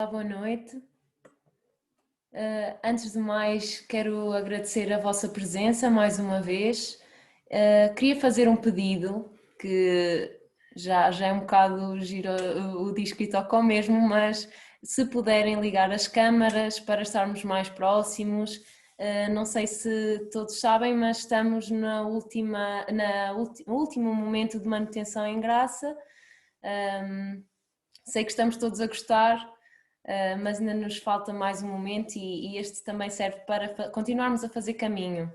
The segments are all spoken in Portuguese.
Boa noite. Antes de mais, quero agradecer a vossa presença mais uma vez. Queria fazer um pedido, que já é um bocado giro o disco e toca ao mesmo, mas se puderem ligar as câmaras para estarmos mais próximos. Não sei se todos sabem, mas estamos no último momento de manutenção em Graça. Sei que estamos todos a gostar, mas ainda nos falta mais um momento e este também serve para continuarmos a fazer caminho.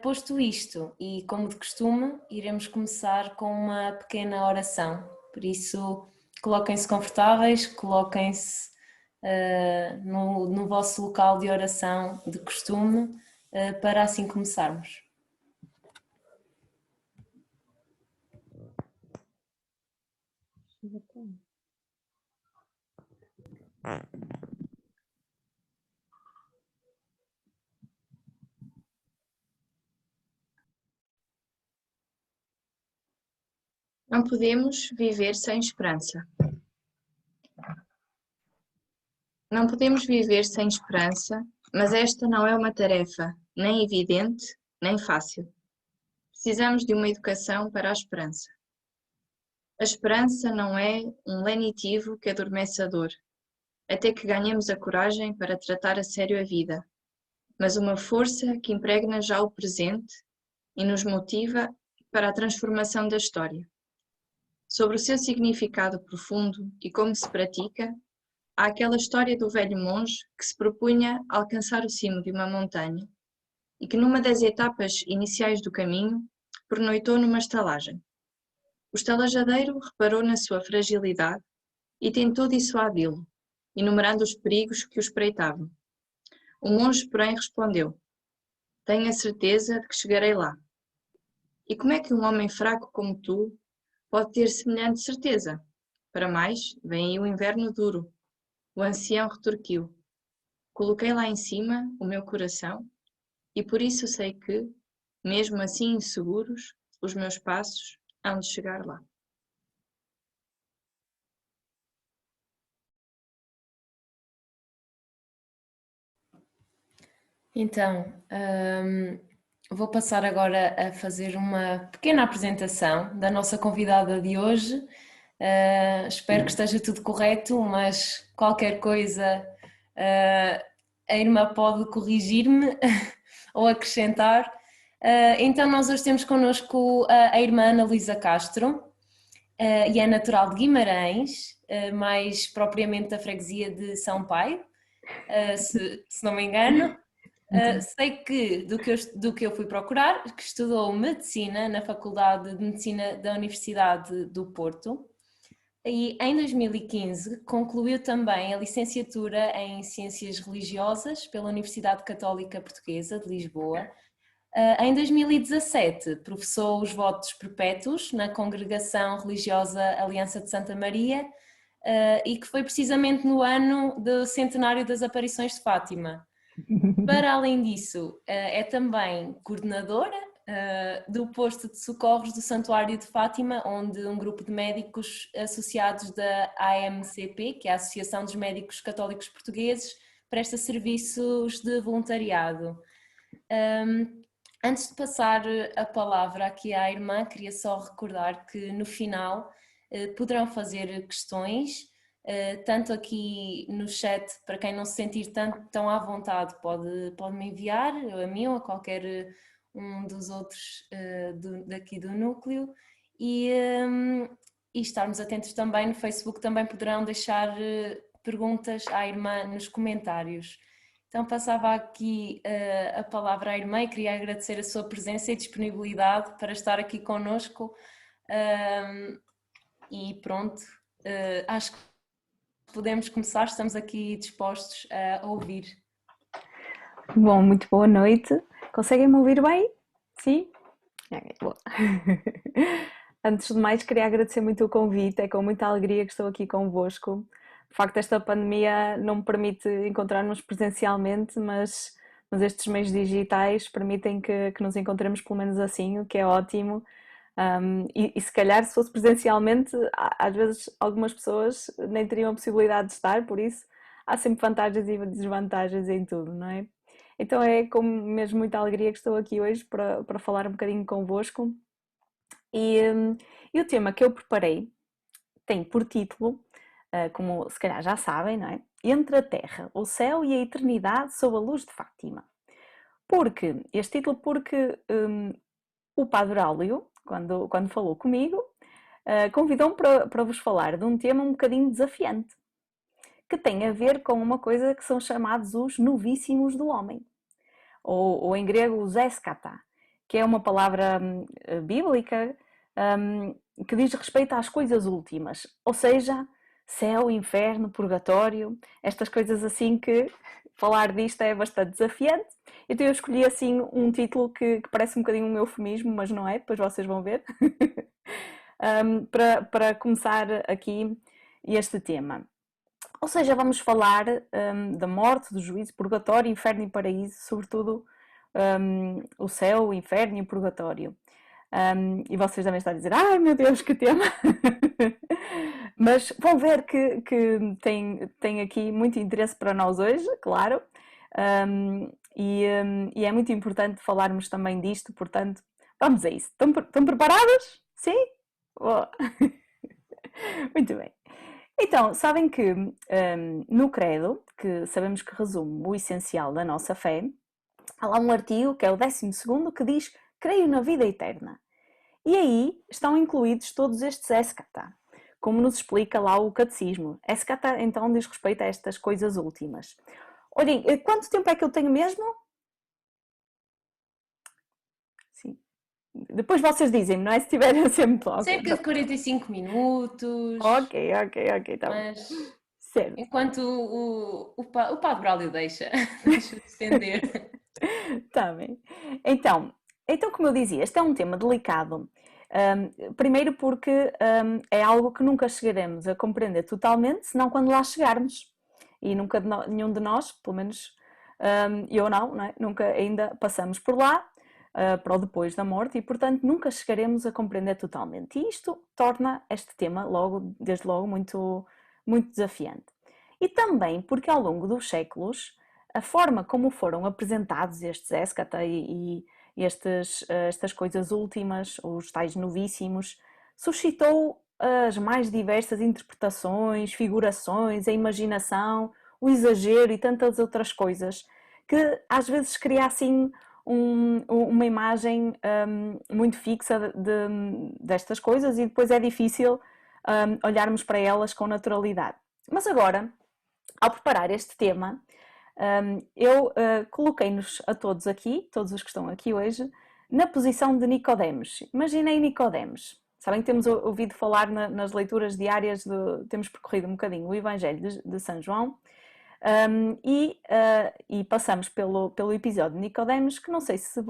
Posto isto, e como de costume, iremos começar com uma pequena oração. Por isso, coloquem-se confortáveis, coloquem-se no vosso local de oração de costume, para assim começarmos. Não podemos viver sem esperança. Não podemos viver sem esperança, mas esta não é uma tarefa nem evidente, nem fácil. Precisamos de uma educação para a esperança. A esperança não é um lenitivo que adormece a dor, até que ganhemos a coragem para tratar a sério a vida, mas uma força que impregna já o presente e nos motiva para a transformação da história. Sobre o seu significado profundo e como se pratica, há aquela história do velho monge que se propunha alcançar o cimo de uma montanha e que numa das etapas iniciais do caminho pernoitou numa estalagem. O estalajadeiro reparou na sua fragilidade e tentou dissuadi-lo, enumerando os perigos que o espreitavam. O monge, porém, respondeu: "Tenho a certeza de que chegarei lá." "E como é que um homem fraco como tu pode ter semelhante certeza? Para mais, vem aí o inverno duro." O ancião retorquiu: "Coloquei lá em cima o meu coração e por isso sei que, mesmo assim inseguros, os meus passos hão de chegar lá." Então, vou passar agora a fazer uma pequena apresentação da nossa convidada de hoje. Espero que esteja tudo correto, mas qualquer coisa a irmã pode corrigir-me ou acrescentar. Então nós hoje temos connosco a irmã Ana Luísa Castro, e é natural de Guimarães, mais propriamente da freguesia de São Paio, se não me engano. Sei que do que eu fui procurar, que estudou Medicina na Faculdade de Medicina da Universidade do Porto e em 2015 concluiu também a licenciatura em Ciências Religiosas pela Universidade Católica Portuguesa de Lisboa. Em 2017 professou os votos perpétuos na Congregação Religiosa Aliança de Santa Maria, e que foi precisamente no ano do centenário das Aparições de Fátima. Para além disso, é também coordenadora do posto de socorros do Santuário de Fátima, onde um grupo de médicos associados da AMCP, que é a Associação dos Médicos Católicos Portugueses, presta serviços de voluntariado. Antes de passar a palavra aqui à irmã, queria só recordar que no final poderão fazer questões, tanto aqui no chat, para quem não se sentir tão à vontade, pode-me enviar, a mim ou a qualquer um dos outros daqui do núcleo, e estarmos atentos também no Facebook, também poderão deixar perguntas à irmã nos comentários. Então passava aqui a palavra à irmã e queria agradecer a sua presença e disponibilidade para estar aqui connosco, e pronto, acho que podemos começar, estamos aqui dispostos a ouvir. Bom, muito boa noite. Conseguem-me ouvir bem? Sim? Boa. Antes de mais, queria agradecer muito o convite, é com muita alegria que estou aqui convosco. De facto, esta pandemia não me permite encontrar-nos presencialmente, mas estes meios digitais permitem que nos encontremos pelo menos assim, o que é ótimo. E se calhar se fosse presencialmente, às vezes algumas pessoas nem teriam a possibilidade de estar, por isso há sempre vantagens e desvantagens em tudo, não é? Então é com mesmo muita alegria que estou aqui hoje para falar um bocadinho convosco. E o tema que eu preparei tem por título, como se calhar já sabem, não é? Entre a Terra, o Céu e a Eternidade sob a luz de Fátima. Este título porque o Padre Aurélio, quando falou comigo, convidou-me para vos falar de um tema um bocadinho desafiante, que tem a ver com uma coisa que são chamados os novíssimos do homem, ou em grego os eskata, que é uma palavra bíblica que diz respeito às coisas últimas, ou seja, céu, inferno, purgatório, estas coisas assim que falar disto é bastante desafiante. Então eu escolhi assim um título que parece um bocadinho um eufemismo, mas não é, depois vocês vão ver, para começar aqui este tema. Ou seja, vamos falar da morte, do juízo, purgatório, inferno e paraíso, sobretudo o céu, o inferno e o purgatório. E vocês devem estar a dizer, ai meu Deus, que tema! Mas vão ver que tem aqui muito interesse para nós hoje, claro, e é muito importante falarmos também disto, portanto, vamos a isso. Estão preparados? Sim? Boa. Muito bem. Então, sabem que no Credo, que sabemos que resume o essencial da nossa fé, há lá um artigo, que é o 12º, que diz: creio na vida eterna. E aí estão incluídos todos estes eskata, como nos explica lá o catecismo. Eskata, então, diz respeito a estas coisas últimas. Olhem, quanto tempo é que eu tenho mesmo? Sim. Depois vocês dizem-me, não é? Se tiverem sempre okay. Cerca de 45 minutos. Ok, tá bom. Mas certo. Enquanto o Padre Braulio deixa estender. Tá bem. Então, como eu dizia, este é um tema delicado. Primeiro porque é algo que nunca chegaremos a compreender totalmente, senão quando lá chegarmos. E nunca nenhum de nós, pelo menos eu não é? Nunca ainda passamos por lá, para o depois da morte, e portanto nunca chegaremos a compreender totalmente. E isto torna este tema, desde logo, muito, muito desafiante. E também porque ao longo dos séculos, a forma como foram apresentados estes eskata e estas coisas últimas, os tais novíssimos, suscitou as mais diversas interpretações, figurações, a imaginação, o exagero e tantas outras coisas, que às vezes cria assim uma imagem muito fixa destas coisas e depois é difícil olharmos para elas com naturalidade. Mas agora, ao preparar este tema, eu coloquei-nos a todos aqui, todos os que estão aqui hoje, na posição de Nicodemos. Imaginem Nicodemos. Sabem que temos ouvido falar nas leituras diárias, temos percorrido um bocadinho o Evangelho de São João, e passamos pelo episódio de Nicodemos, que não sei se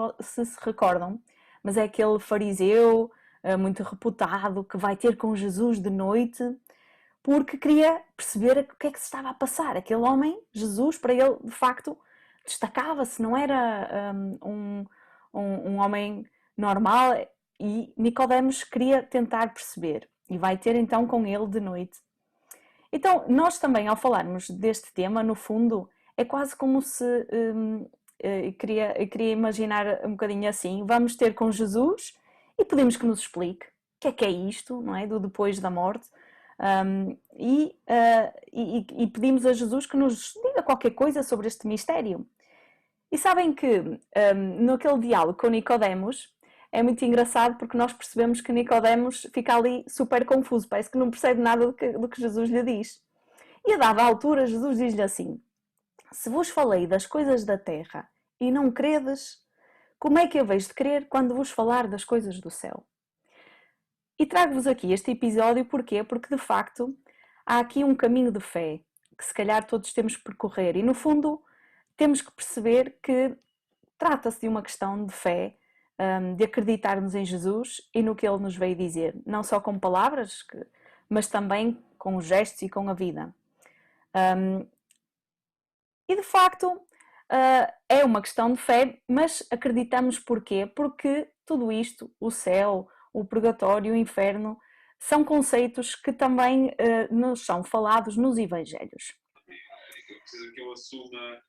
recordam, mas é aquele fariseu muito reputado que vai ter com Jesus de noite, porque queria perceber o que é que se estava a passar. Aquele homem, Jesus, para ele, de facto, destacava-se, não era um homem normal, e Nicodemos queria tentar perceber, e vai ter então com ele de noite. Então, nós também, ao falarmos deste tema, no fundo, é quase como se, eu queria imaginar um bocadinho assim, vamos ter com Jesus e pedimos que nos explique o que é isto, não é? Do depois da morte. E pedimos a Jesus que nos diga qualquer coisa sobre este mistério. E sabem que naquele diálogo com Nicodemos é muito engraçado, porque nós percebemos que Nicodemos fica ali super confuso, parece que não percebe nada do que Jesus lhe diz. E a dada altura Jesus diz-lhe assim: se vos falei das coisas da terra e não credes, como é que eu vejo de crer quando vos falar das coisas do céu? E trago-vos aqui este episódio porquê? Porque de facto há aqui um caminho de fé que se calhar todos temos que percorrer, e no fundo temos que perceber que trata-se de uma questão de fé, de acreditarmos em Jesus e no que Ele nos veio dizer, não só com palavras, mas também com os gestos e com a vida. E de facto é uma questão de fé, mas acreditamos porquê? Porque tudo isto, o céu, o purgatório, o inferno, são conceitos que também nos são falados nos Evangelhos. Eu preciso que eu assuma.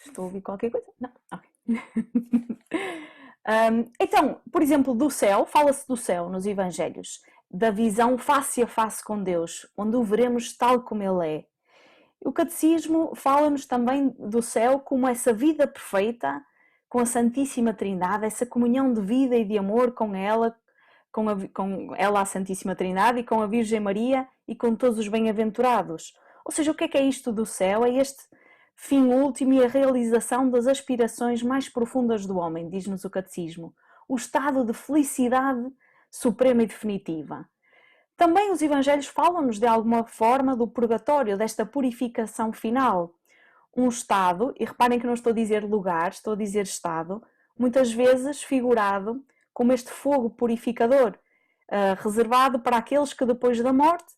Estou a ouvir qualquer coisa? Não. Ok. Então, por exemplo, do céu, fala-se do céu nos Evangelhos, da visão face a face com Deus, onde o veremos tal como Ele é. O Catecismo fala-nos também do céu como essa vida perfeita, com a Santíssima Trindade, essa comunhão de vida e de amor com ela, com ela a Santíssima Trindade e com a Virgem Maria e com todos os bem-aventurados. Ou seja, o que é isto do céu? É este fim último e a realização das aspirações mais profundas do homem, diz-nos o Catecismo. O estado de felicidade suprema e definitiva. Também os Evangelhos falam-nos de alguma forma do purgatório, desta purificação final. Um estado, e reparem que não estou a dizer lugar, estou a dizer estado, muitas vezes figurado como este fogo purificador, reservado para aqueles que depois da morte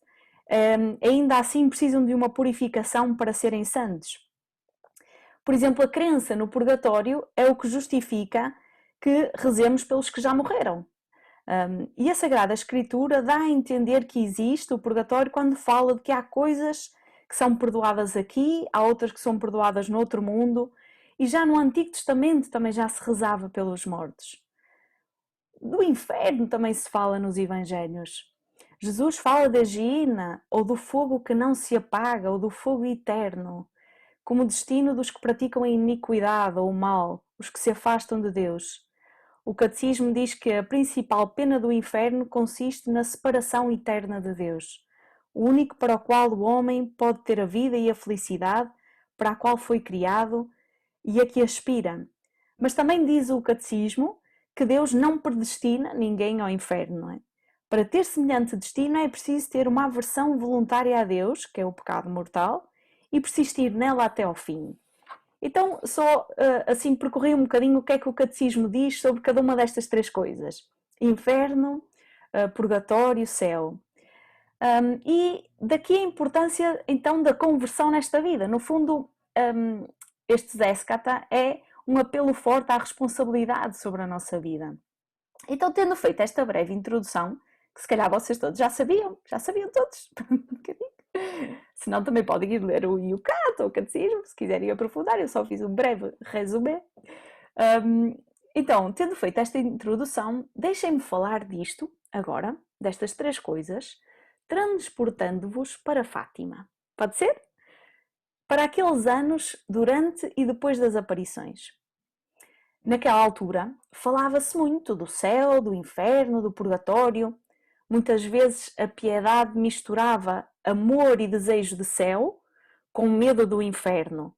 ainda assim precisam de uma purificação para serem santos. Por exemplo, a crença no purgatório é o que justifica que rezemos pelos que já morreram. E a Sagrada Escritura dá a entender que existe o purgatório quando fala de que há coisas que são perdoadas aqui, há outras que são perdoadas no outro mundo, e já no Antigo Testamento também já se rezava pelos mortos. Do inferno também se fala nos Evangelhos. Jesus fala da Gehenna, ou do fogo que não se apaga, ou do fogo eterno, como destino dos que praticam a iniquidade ou o mal, os que se afastam de Deus. O Catecismo diz que a principal pena do inferno consiste na separação eterna de Deus, o único para o qual o homem pode ter a vida e a felicidade, para a qual foi criado e a que aspira. Mas também diz o Catecismo que Deus não predestina ninguém ao inferno, não é? Para ter semelhante destino é preciso ter uma aversão voluntária a Deus, que é o pecado mortal, e persistir nela até ao fim. Então, só assim percorri um bocadinho o que é que o Catecismo diz sobre cada uma destas três coisas. Inferno, purgatório, céu. E daqui a importância, então, da conversão nesta vida. No fundo, este Zéskata é um apelo forte à responsabilidade sobre a nossa vida. Então, tendo feito esta breve introdução, que se calhar vocês todos já sabiam todos, um bocadinho. Se não, também podem ir ler o Yucat ou o Catecismo, se quiserem aprofundar, eu só fiz um breve resumé. Então, tendo feito esta introdução, deixem-me falar disto, agora, destas três coisas, transportando-vos para Fátima. Pode ser? Para aqueles anos durante e depois das aparições. Naquela altura, falava-se muito do céu, do inferno, do purgatório. Muitas vezes a piedade misturava amor e desejo de céu com medo do inferno.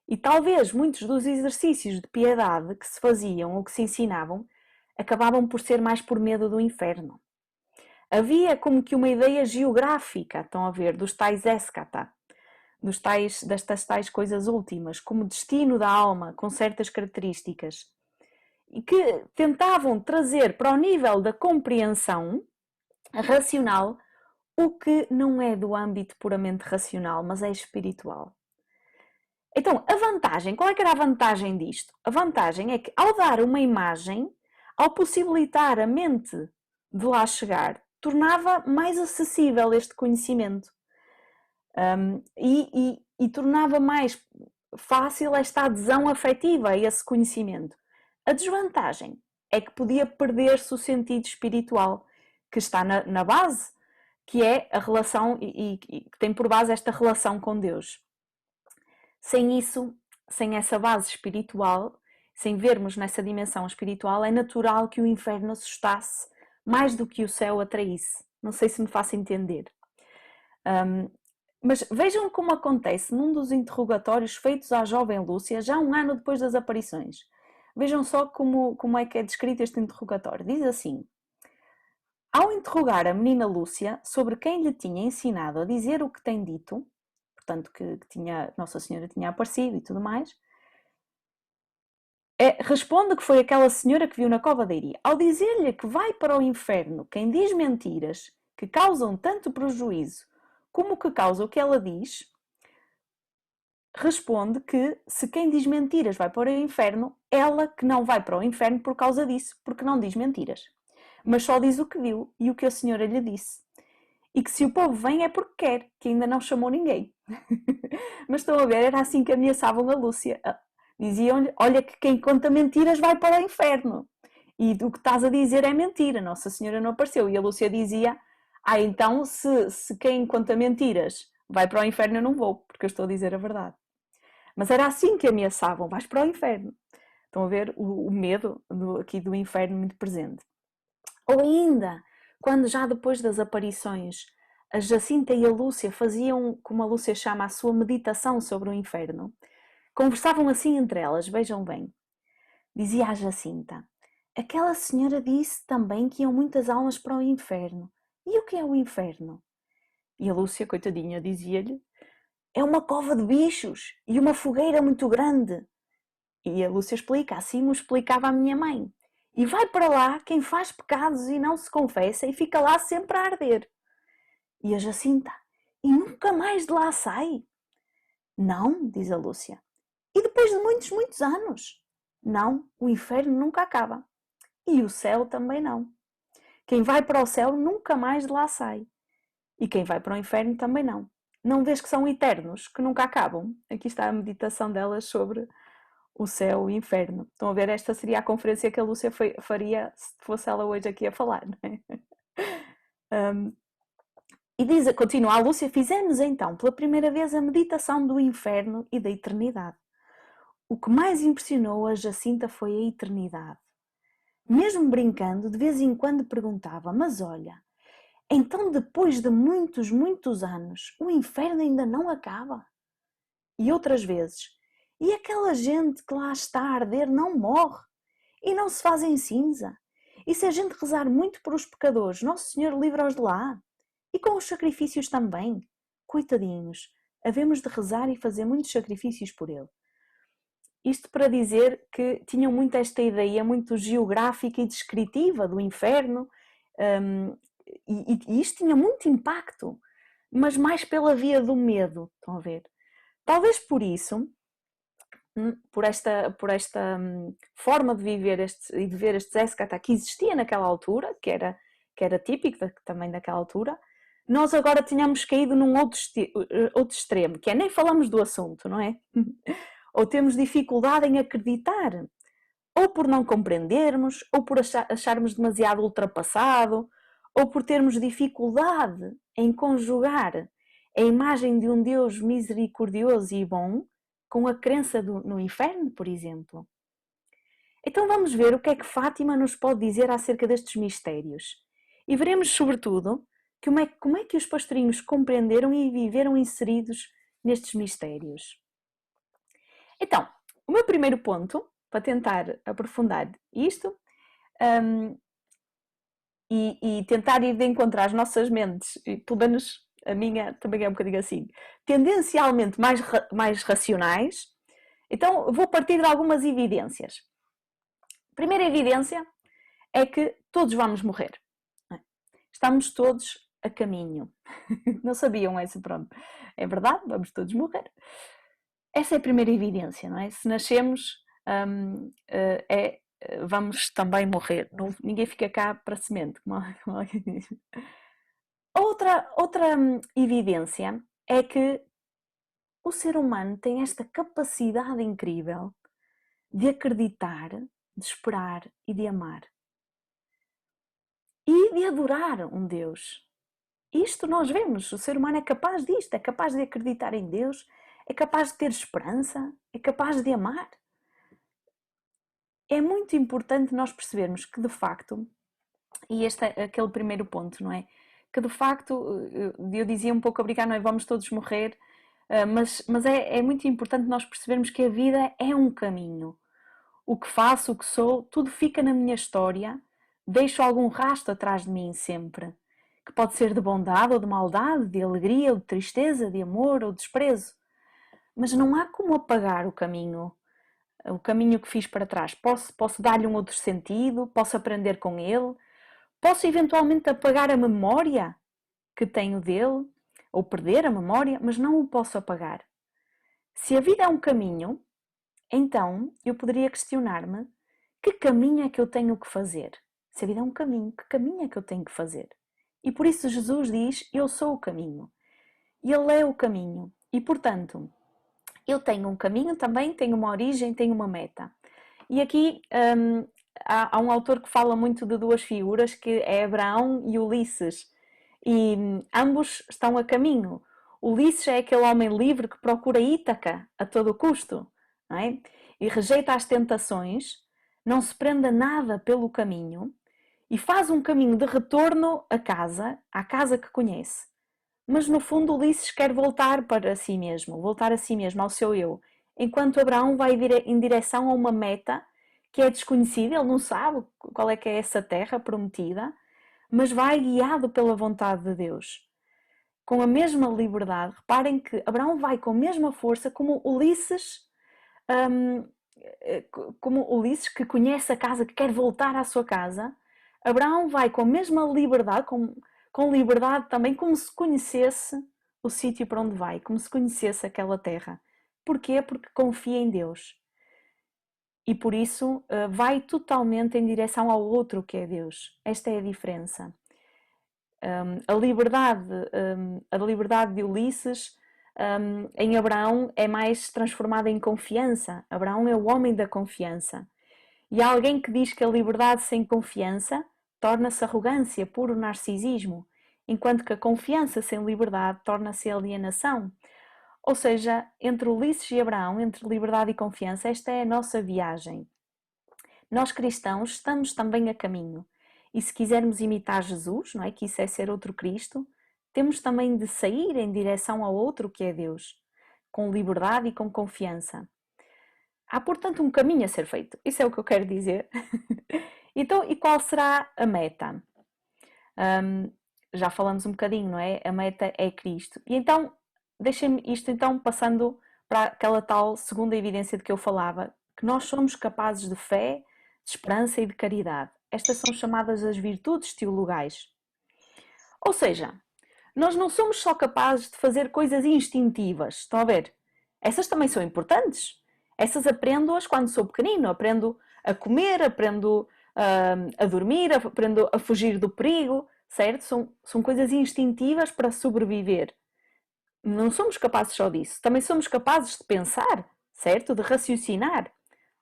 E talvez muitos dos exercícios de piedade que se faziam ou que se ensinavam acabavam por ser mais por medo do inferno. Havia como que uma ideia geográfica, estão a ver, dos tais eskata, destas tais coisas últimas, como destino da alma, com certas características, e que tentavam trazer para o nível da compreensão racional o que não é do âmbito puramente racional, mas é espiritual. Então, a vantagem, qual é que era a vantagem disto? A vantagem é que ao dar uma imagem, ao possibilitar a mente de lá chegar, tornava mais acessível este conhecimento e tornava mais fácil esta adesão afetiva a esse conhecimento. A desvantagem é que podia perder-se o sentido espiritual que está na base, que é a relação e que tem por base esta relação com Deus. Sem isso, sem essa base espiritual, sem vermos nessa dimensão espiritual, é natural que o inferno assustasse mais do que o céu atraísse. Não sei se me faço entender. Mas vejam como acontece num dos interrogatórios feitos à jovem Lúcia, já um ano depois das aparições. Vejam só como é que é descrito este interrogatório. Diz assim: ao interrogar a menina Lúcia sobre quem lhe tinha ensinado a dizer o que tem dito, portanto que Nossa Senhora tinha aparecido e tudo mais, responde que foi aquela senhora que viu na cova da Iria. Ao dizer-lhe que vai para o inferno quem diz mentiras que causam tanto prejuízo como que causa o que ela diz, responde que se quem diz mentiras vai para o inferno, ela que não vai para o inferno por causa disso, porque não diz mentiras, mas só diz o que viu e o que a senhora lhe disse. E que se o povo vem é porque quer, que ainda não chamou ninguém. Mas estão a ver, era assim que ameaçavam a Lúcia. Diziam-lhe, olha que quem conta mentiras vai para o inferno. E o que estás a dizer é mentira, Nossa Senhora não apareceu. E a Lúcia dizia, então se quem conta mentiras vai para o inferno eu não vou, porque eu estou a dizer a verdade. Mas era assim que ameaçavam, vais para o inferno. Estão a ver o medo aqui do inferno muito presente. Ou ainda, quando já depois das aparições, a Jacinta e a Lúcia faziam, como a Lúcia chama, a sua meditação sobre o inferno, conversavam assim entre elas, vejam bem. Dizia a Jacinta, aquela senhora disse também que iam muitas almas para o inferno. E o que é o inferno? E a Lúcia, coitadinha, dizia-lhe, é uma cova de bichos e uma fogueira muito grande. E a Lúcia explica, assim me explicava a minha mãe. E vai para lá quem faz pecados e não se confessa e fica lá sempre a arder. E a Jacinta, e nunca mais de lá sai? Não, diz a Lúcia. E depois de muitos, muitos anos? Não, o inferno nunca acaba. E o céu também não. Quem vai para o céu nunca mais de lá sai. E quem vai para o inferno também não. Não vês que são eternos, que nunca acabam? Aqui está a meditação delas sobre o céu e o inferno. Estão a ver? Esta seria a conferência que a Lúcia faria se fosse ela hoje aqui a falar, não é? E continua a Lúcia, fizemos então pela primeira vez a meditação do inferno e da eternidade. O que mais impressionou a Jacinta foi a eternidade. Mesmo brincando, de vez em quando perguntava, mas olha, então depois de muitos, muitos anos, o inferno ainda não acaba? E outras vezes, e aquela gente que lá está a arder não morre e não se faz em cinza? E se a gente rezar muito por os pecadores, Nosso Senhor livra-os de lá? E com os sacrifícios também? Coitadinhos, havemos de rezar e fazer muitos sacrifícios por ele. Isto para dizer que tinham muito esta ideia muito geográfica e descritiva do inferno, e isto tinha muito impacto, mas mais pela via do medo, estão a ver? Talvez por isso, por esta forma de viver e de ver este Zescata que existia naquela altura, que era típico também daquela altura, nós agora tínhamos caído num outro extremo, que é nem falamos do assunto, não é? Ou temos dificuldade em acreditar, ou por não compreendermos, ou por acharmos demasiado ultrapassado, ou por termos dificuldade em conjugar a imagem de um Deus misericordioso e bom com a crença no inferno, por exemplo. Então vamos ver o que é que Fátima nos pode dizer acerca destes mistérios. E veremos, sobretudo, como é que os pastorinhos compreenderam e viveram inseridos nestes mistérios. Então, o meu primeiro ponto, para tentar aprofundar isto e tentar ir de encontro às nossas mentes, e pelo menos a minha também é um bocadinho assim, tendencialmente mais racionais, então vou partir de algumas evidências. A primeira evidência é que todos vamos morrer. Estamos todos a caminho. Não sabiam essa, pronto. É verdade, vamos todos morrer. Essa é a primeira evidência, não é? Se nascemos, vamos também morrer. Ninguém fica cá para semente, como alguém diz. Outra evidência é que o ser humano tem esta capacidade incrível de acreditar, de esperar e de amar. E de adorar um Deus. Isto nós vemos, o ser humano é capaz disto, é capaz de acreditar em Deus, é capaz de ter esperança, é capaz de amar. É muito importante nós percebermos que de facto, e este é aquele primeiro ponto, não é? Que de facto, eu dizia um pouco a brincar, não é? Vamos todos morrer, mas é muito importante nós percebermos que a vida é um caminho. O que faço, o que sou, tudo fica na minha história, deixo algum rastro atrás de mim sempre, que pode ser de bondade ou de maldade, de alegria ou de tristeza, de amor ou de desprezo. Mas não há como apagar o caminho que fiz para trás. Posso dar-lhe um outro sentido, posso aprender com ele, posso eventualmente apagar a memória que tenho dele, ou perder a memória, mas não o posso apagar. Se a vida é um caminho, então eu poderia questionar-me: que caminho é que eu tenho que fazer? Se a vida é um caminho, que caminho é que eu tenho que fazer? E por isso Jesus diz: eu sou o caminho. Ele é o caminho. E portanto, eu tenho um caminho também, tenho uma origem, tenho uma meta. E aqui há um autor que fala muito de duas figuras, que é Abraão e Ulisses. E ambos estão a caminho. Ulisses é aquele homem livre que procura Ítaca a todo custo, não é? E rejeita as tentações, não se prende a nada pelo caminho e faz um caminho de retorno à casa que conhece. Mas no fundo Ulisses quer voltar para si mesmo, voltar a si mesmo, ao seu eu, enquanto Abraão vai em direção a uma meta que é desconhecida, ele não sabe qual é que é essa terra prometida, mas vai guiado pela vontade de Deus. Com a mesma liberdade, reparem que Abraão vai com a mesma força como Ulisses que conhece a casa, que quer voltar à sua casa. Abraão vai com a mesma liberdade, com liberdade também, como se conhecesse o sítio para onde vai, como se conhecesse aquela terra. Porquê? Porque confia em Deus. E por isso vai totalmente em direção ao outro que é Deus. Esta é a diferença. A liberdade de Ulisses em Abraão é mais transformada em confiança. Abraão é o homem da confiança. E há alguém que diz que a liberdade sem confiança torna-se arrogância, puro narcisismo, enquanto que a confiança sem liberdade torna-se alienação. Ou seja, entre Ulisses e Abraão, entre liberdade e confiança, esta é a nossa viagem. Nós cristãos estamos também a caminho. E se quisermos imitar Jesus, não é? Que isso é ser outro Cristo, temos também de sair em direção ao outro que é Deus, com liberdade e com confiança. Há, portanto, um caminho a ser feito. Isso é o que eu quero dizer. Então, e qual será a meta? Já falamos um bocadinho, não é? A meta é Cristo. E então, deixem-me isto então passando para aquela tal segunda evidência de que eu falava, que nós somos capazes de fé, de esperança e de caridade. Estas são chamadas as virtudes teologais. Ou seja, nós não somos só capazes de fazer coisas instintivas, estão a ver? Essas também são importantes. Essas aprendo-as quando sou pequenino, aprendo a comer, aprendo a dormir, aprendo a fugir do perigo, certo? São coisas instintivas para sobreviver. Não somos capazes só disso, também somos capazes de pensar, certo? De raciocinar,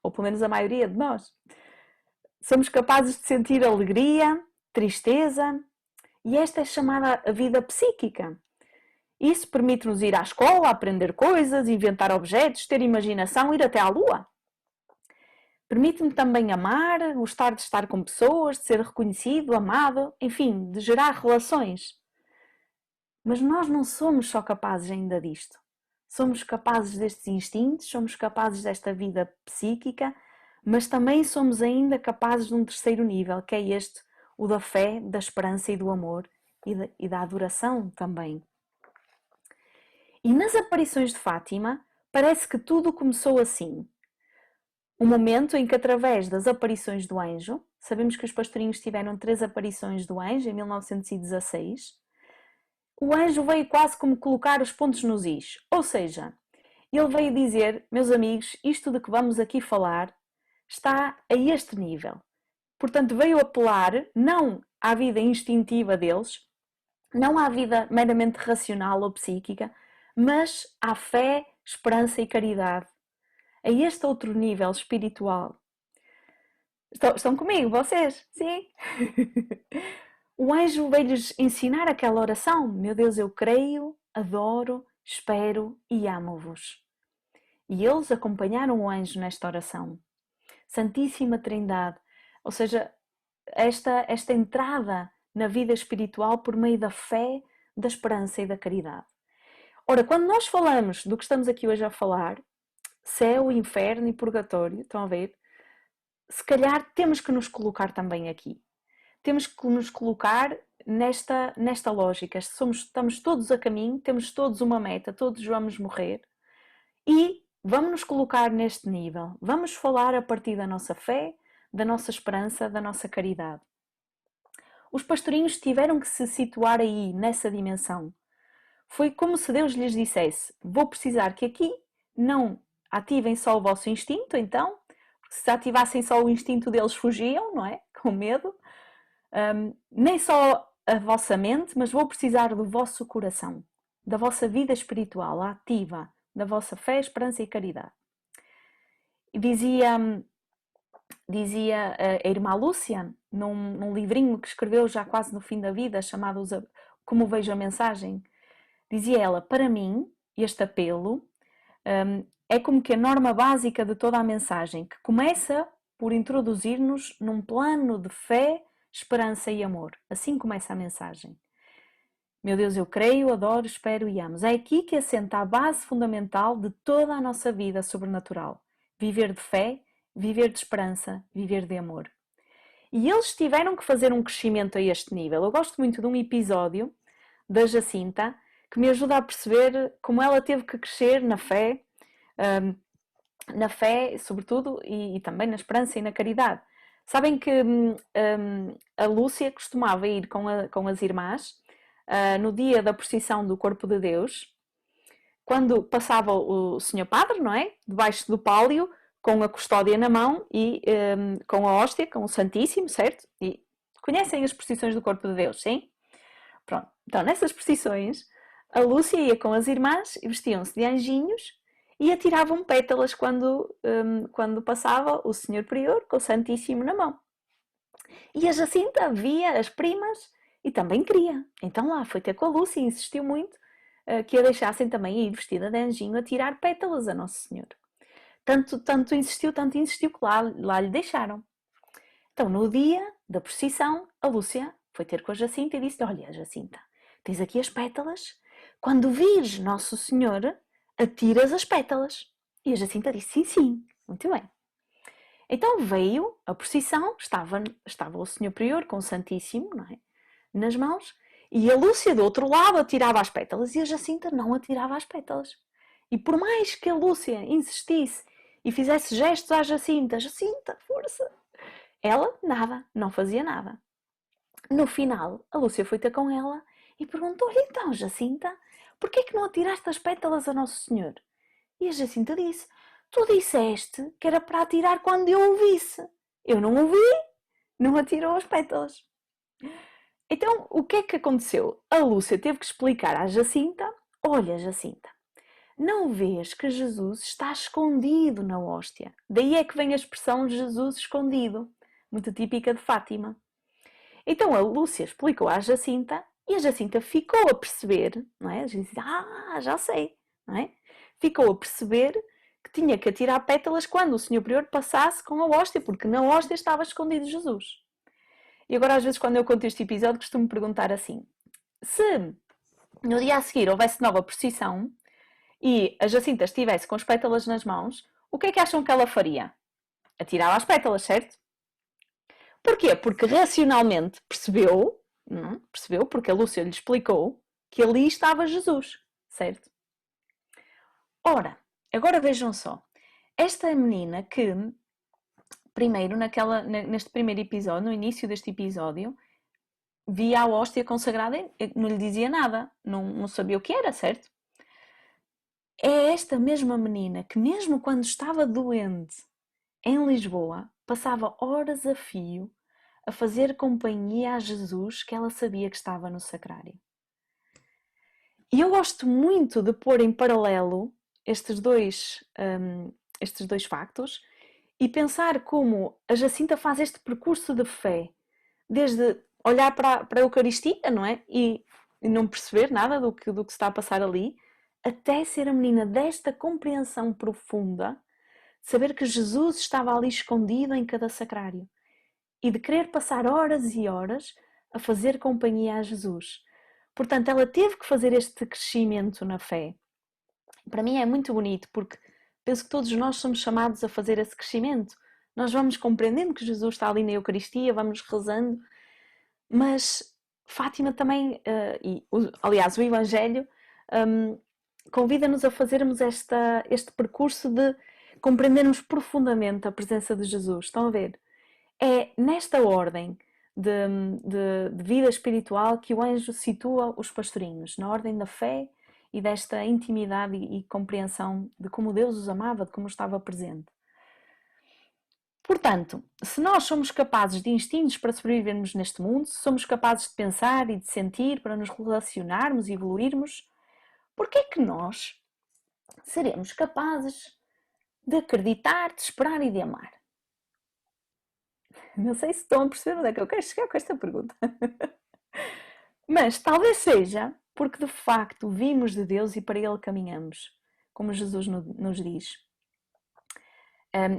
ou pelo menos a maioria de nós. Somos capazes de sentir alegria, tristeza, e esta é chamada a vida psíquica. Isso permite-nos ir à escola, aprender coisas, inventar objetos, ter imaginação, ir até à lua. Permite-me também amar, gostar de estar com pessoas, de ser reconhecido, amado, enfim, de gerar relações. Mas nós não somos só capazes ainda disto. Somos capazes destes instintos, somos capazes desta vida psíquica, mas também somos ainda capazes de um terceiro nível, que é este, o da fé, da esperança e do amor e da adoração também. E nas aparições de Fátima, parece que tudo começou assim. Um momento em que, através das aparições do anjo, sabemos que os pastorinhos tiveram 3 aparições do anjo em 1916, o anjo veio quase como colocar os pontos nos is. Ou seja, ele veio dizer, meus amigos, isto de que vamos aqui falar está a este nível. Portanto, veio apelar não à vida instintiva deles, não à vida meramente racional ou psíquica, mas à fé, esperança e caridade. A este outro nível espiritual. Estão comigo, vocês? Sim? O anjo veio-lhes ensinar aquela oração. Meu Deus, eu creio, adoro, espero e amo-vos. E eles acompanharam o anjo nesta oração. Santíssima Trindade, ou seja, esta entrada na vida espiritual por meio da fé, da esperança e da caridade. Ora, quando nós falamos do que estamos aqui hoje a falar, céu, inferno e purgatório, estão a ver? Se calhar temos que nos colocar também aqui. Temos que nos colocar nesta lógica. Estamos todos a caminho, temos todos uma meta, todos vamos morrer e vamos nos colocar neste nível. Vamos falar a partir da nossa fé, da nossa esperança, da nossa caridade. Os pastorinhos tiveram que se situar aí, nessa dimensão. Foi como se Deus lhes dissesse, vou precisar que aqui, não ativem só o vosso instinto, então, porque se ativassem só o instinto deles fugiam, não é? Com medo. Nem só a vossa mente, mas vou precisar do vosso coração, da vossa vida espiritual ativa, da vossa fé, esperança e caridade. E dizia a irmã Lúcia, num livrinho que escreveu já quase no fim da vida, chamado Como Vejo a Mensagem, dizia ela: para mim, este apelo é como que a norma básica de toda a mensagem, que começa por introduzir-nos num plano de fé, esperança e amor. Assim começa a mensagem. Meu Deus, eu creio, adoro, espero e amo. É aqui que assenta a base fundamental de toda a nossa vida sobrenatural. Viver de fé, viver de esperança, viver de amor. E eles tiveram que fazer um crescimento a este nível. Eu gosto muito de um episódio da Jacinta que me ajuda a perceber como ela teve que crescer na fé, sobretudo, e também na esperança e na caridade. Sabem que a Lúcia costumava ir com as irmãs no dia da procissão do Corpo de Deus, quando passava o Senhor Padre, não é? Debaixo do pálio, com a custódia na mão e com a hóstia, com o Santíssimo, certo? E conhecem as procissões do Corpo de Deus, sim? Pronto. Então, nessas procissões, a Lúcia ia com as irmãs e vestiam-se de anjinhos e atiravam pétalas quando passava o Senhor Prior com o Santíssimo na mão. E a Jacinta via as primas e também queria. Então lá foi ter com a Lúcia e insistiu muito que a deixassem também ir vestida de anjinho a tirar pétalas a Nosso Senhor. Tanto insistiu que lá lhe deixaram. Então, no dia da procissão, a Lúcia foi ter com a Jacinta e disse: olha, Jacinta, tens aqui as pétalas. Quando vires Nosso Senhor, atiras as pétalas. E a Jacinta disse: sim, sim, muito bem. Então veio a procissão, estava o Senhor Prior com o Santíssimo, não é? Nas mãos, e a Lúcia do outro lado atirava as pétalas e a Jacinta não atirava as pétalas. E por mais que a Lúcia insistisse e fizesse gestos à Jacinta, Jacinta, força, ela nada, não fazia nada. No final, a Lúcia foi ter com ela e perguntou-lhe: então, Jacinta, porquê que não atiraste as pétalas a Nosso Senhor? E a Jacinta disse: tu disseste que era para atirar quando eu ouvisse. Eu não ouvi, não atirou as pétalas. Então, o que é que aconteceu? A Lúcia teve que explicar à Jacinta: olha, Jacinta, não vês que Jesus está escondido na hóstia? Daí é que vem a expressão Jesus escondido, muito típica de Fátima. Então a Lúcia explicou à Jacinta e a Jacinta ficou a perceber, não é? A gente disse: já sei, não é? Ficou a perceber que tinha que atirar pétalas quando o Senhor Prior passasse com a hóstia, porque na hóstia estava escondido Jesus. E agora, às vezes, quando eu conto este episódio, costumo perguntar assim: se no dia a seguir houvesse nova procissão e a Jacinta estivesse com as pétalas nas mãos, o que é que acham que ela faria? Atirava as pétalas, certo? Porquê? Porque racionalmente percebeu, porque a Lúcia lhe explicou que ali estava Jesus, certo? Ora, agora vejam só, esta menina que, primeiro, neste primeiro episódio, no início deste episódio, via a hóstia consagrada e não lhe dizia nada, não sabia o que era, certo? É esta mesma menina que, mesmo quando estava doente em Lisboa, passava horas a fio a fazer companhia a Jesus, que ela sabia que estava no sacrário. E eu gosto muito de pôr em paralelo estes dois factos e pensar como a Jacinta faz este percurso de fé, desde olhar para a Eucaristia, não é? E não perceber nada do que se está a passar ali, até ser a menina desta compreensão profunda, saber que Jesus estava ali escondido em cada sacrário e de querer passar horas e horas a fazer companhia a Jesus. Portanto, ela teve que fazer este crescimento na fé. Para mim é muito bonito, porque penso que todos nós somos chamados a fazer esse crescimento. Nós vamos compreendendo que Jesus está ali na Eucaristia, vamos rezando, mas Fátima também, aliás o Evangelho, convida-nos a fazermos este percurso de compreendermos profundamente a presença de Jesus. Estão a ver? É nesta ordem de vida espiritual que o anjo situa os pastorinhos, na ordem da fé e desta intimidade e compreensão de como Deus os amava, de como estava presente. Portanto, se nós somos capazes de instintos para sobrevivermos neste mundo, se somos capazes de pensar e de sentir para nos relacionarmos e evoluirmos, por que é que nós seremos capazes de acreditar, de esperar e de amar? Não sei se estão a perceber onde é que eu quero chegar com esta pergunta. Mas talvez seja porque de facto vimos de Deus e para Ele caminhamos, como Jesus nos diz.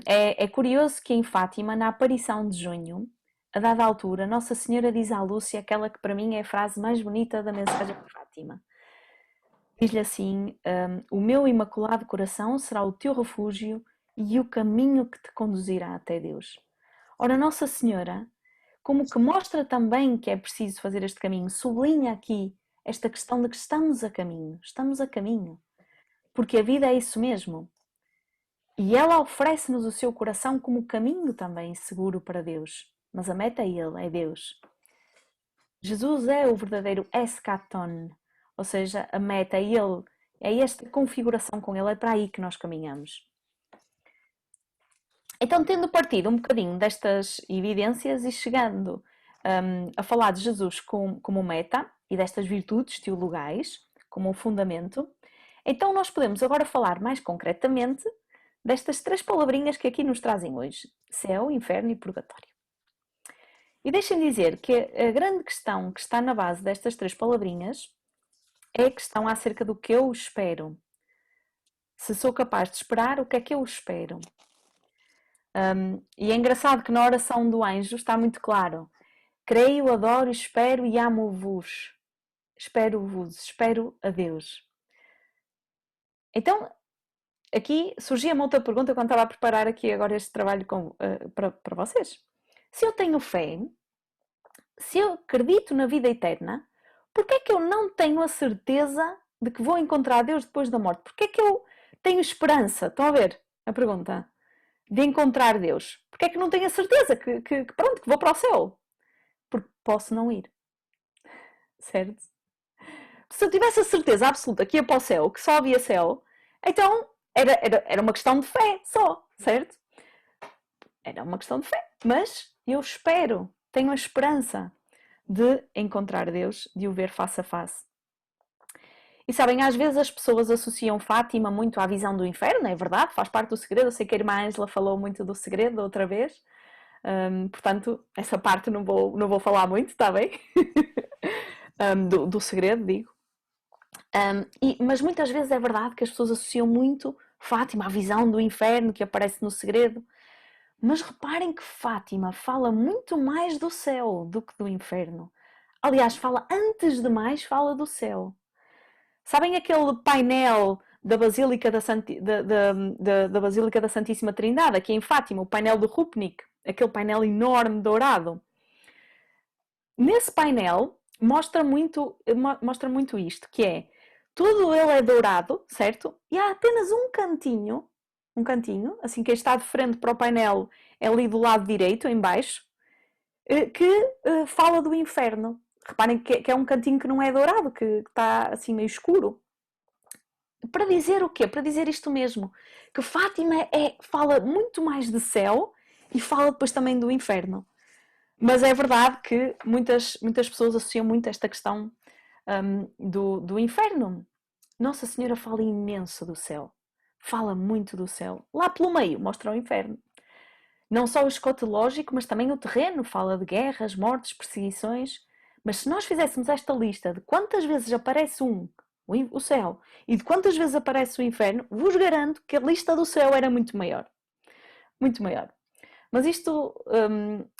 É curioso que em Fátima, na aparição de junho, a dada altura, Nossa Senhora diz à Lúcia aquela que para mim é a frase mais bonita da mensagem de Fátima. Diz-lhe assim: o meu imaculado coração será o teu refúgio e o caminho que te conduzirá até Deus. Ora, Nossa Senhora, como que mostra também que é preciso fazer este caminho, sublinha aqui esta questão de que estamos a caminho, porque a vida é isso mesmo. E ela oferece-nos o seu coração como caminho também seguro para Deus. Mas a meta é Ele, é Deus. Jesus é o verdadeiro eschaton, ou seja, a meta é Ele, é esta configuração com Ele, é para aí que nós caminhamos. Então, tendo partido um bocadinho destas evidências e chegando a falar de Jesus como meta e destas virtudes teologais como um fundamento, então nós podemos agora falar mais concretamente destas 3 palavrinhas que aqui nos trazem hoje: céu, inferno e purgatório. E deixem dizer que a grande questão que está na base destas 3 palavrinhas é a questão acerca do que eu espero. Se sou capaz de esperar, o que é que eu espero? E é engraçado que na oração do anjo está muito claro: creio, adoro, espero e amo-vos. Espero-vos, espero a Deus. Então, aqui surgia uma outra pergunta quando estava a preparar aqui agora este trabalho para vocês. Se eu tenho fé, se eu acredito na vida eterna, porquê é que eu não tenho a certeza de que vou encontrar Deus depois da morte? Porquê é que eu tenho esperança? Estão a ver a pergunta? De encontrar Deus. Porquê é que não tenho a certeza que vou para o céu? Porque posso não ir. Certo? Se eu tivesse a certeza absoluta que ia para o céu, que só havia céu, então era uma questão de fé só, certo? Era uma questão de fé. Mas eu espero, tenho a esperança de encontrar Deus, de o ver face a face. E sabem, às vezes as pessoas associam Fátima muito à visão do inferno, é verdade, faz parte do segredo. Eu sei que a irmã Ângela falou muito do segredo outra vez, portanto, essa parte não vou falar muito, está bem? do segredo, digo. Mas muitas vezes é verdade que as pessoas associam muito Fátima à visão do inferno que aparece no segredo. Mas reparem que Fátima fala muito mais do céu do que do inferno. Aliás, antes de mais, fala do céu. Sabem aquele painel da Basílica da Basílica da Santíssima Trindade, aqui em Fátima, o painel do Rupnik, aquele painel enorme dourado? Nesse painel mostra muito isto, que é, tudo ele é dourado, certo? E há apenas um cantinho, assim, quem está de frente para o painel é ali do lado direito, em baixo, que fala do inferno. Reparem que é um cantinho que não é dourado, que está assim meio escuro. Para dizer o quê? Para dizer isto mesmo, que Fátima fala muito mais de céu e fala depois também do inferno. Mas é verdade que muitas pessoas associam muito esta questão do inferno. Nossa Senhora fala imenso do céu. Fala muito do céu. Lá pelo meio mostra o inferno. Não só o escatológico, mas também o terreno. Fala de guerras, mortes, perseguições. Mas se nós fizéssemos esta lista de quantas vezes aparece o céu, e de quantas vezes aparece o inferno, vos garanto que a lista do céu era muito maior. Muito maior. Mas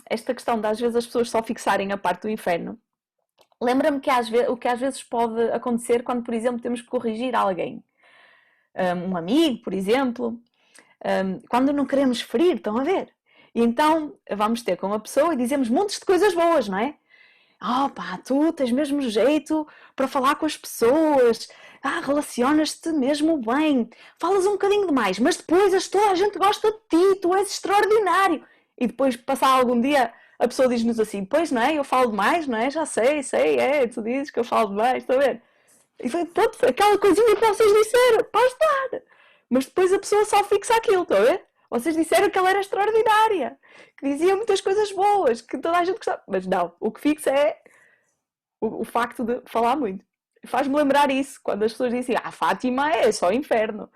esta questão de às vezes as pessoas só fixarem a parte do inferno, lembra-me que o que às vezes pode acontecer quando, por exemplo, temos que corrigir alguém. Um amigo, por exemplo, quando não queremos ferir, estão a ver? E então vamos ter com a pessoa e dizemos montes de coisas boas, não é? Pá, tu tens mesmo jeito para falar com as pessoas, relacionas-te mesmo bem, falas um bocadinho demais, mas depois toda a gente gosta de ti, tu és extraordinário. E depois, passar algum dia, a pessoa diz-nos assim, pois não é, eu falo demais, não é? Já sei, tu dizes que eu falo demais, estão a ver? E foi pronto, aquela coisinha que vocês disseram, para ajudar. Mas depois a pessoa só fixa aquilo, estão a ver? Vocês disseram que ela era extraordinária, que dizia muitas coisas boas, que toda a gente gostava. Mas não, o que fixa é o facto de falar muito. Faz-me lembrar isso, quando as pessoas dizem, Fátima é só inferno.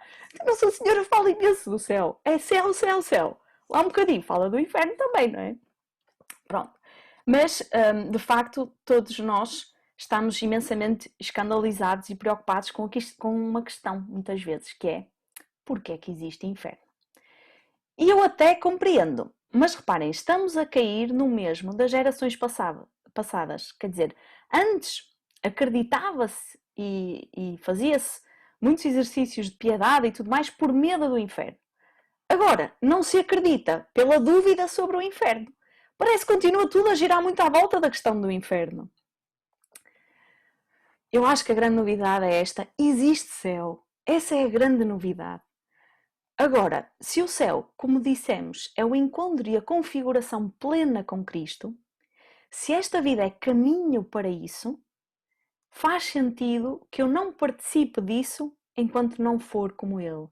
Nossa Senhora fala imenso do céu. É céu, céu, céu. Lá um bocadinho fala do inferno também, não é? Pronto. Mas, de facto, todos nós estamos imensamente escandalizados e preocupados com uma questão, muitas vezes, que é: porquê é que existe inferno? E eu até compreendo, mas reparem, estamos a cair no mesmo das gerações passadas. Quer dizer, antes acreditava-se e fazia-se muitos exercícios de piedade e tudo mais por medo do inferno. Agora, não se acredita pela dúvida sobre o inferno. Parece que continua tudo a girar muito à volta da questão do inferno. Eu acho que a grande novidade é esta: existe céu. Essa é a grande novidade. Agora, se o céu, como dissemos, é o encontro e a configuração plena com Cristo, se esta vida é caminho para isso, faz sentido que eu não participe disso enquanto não for como Ele,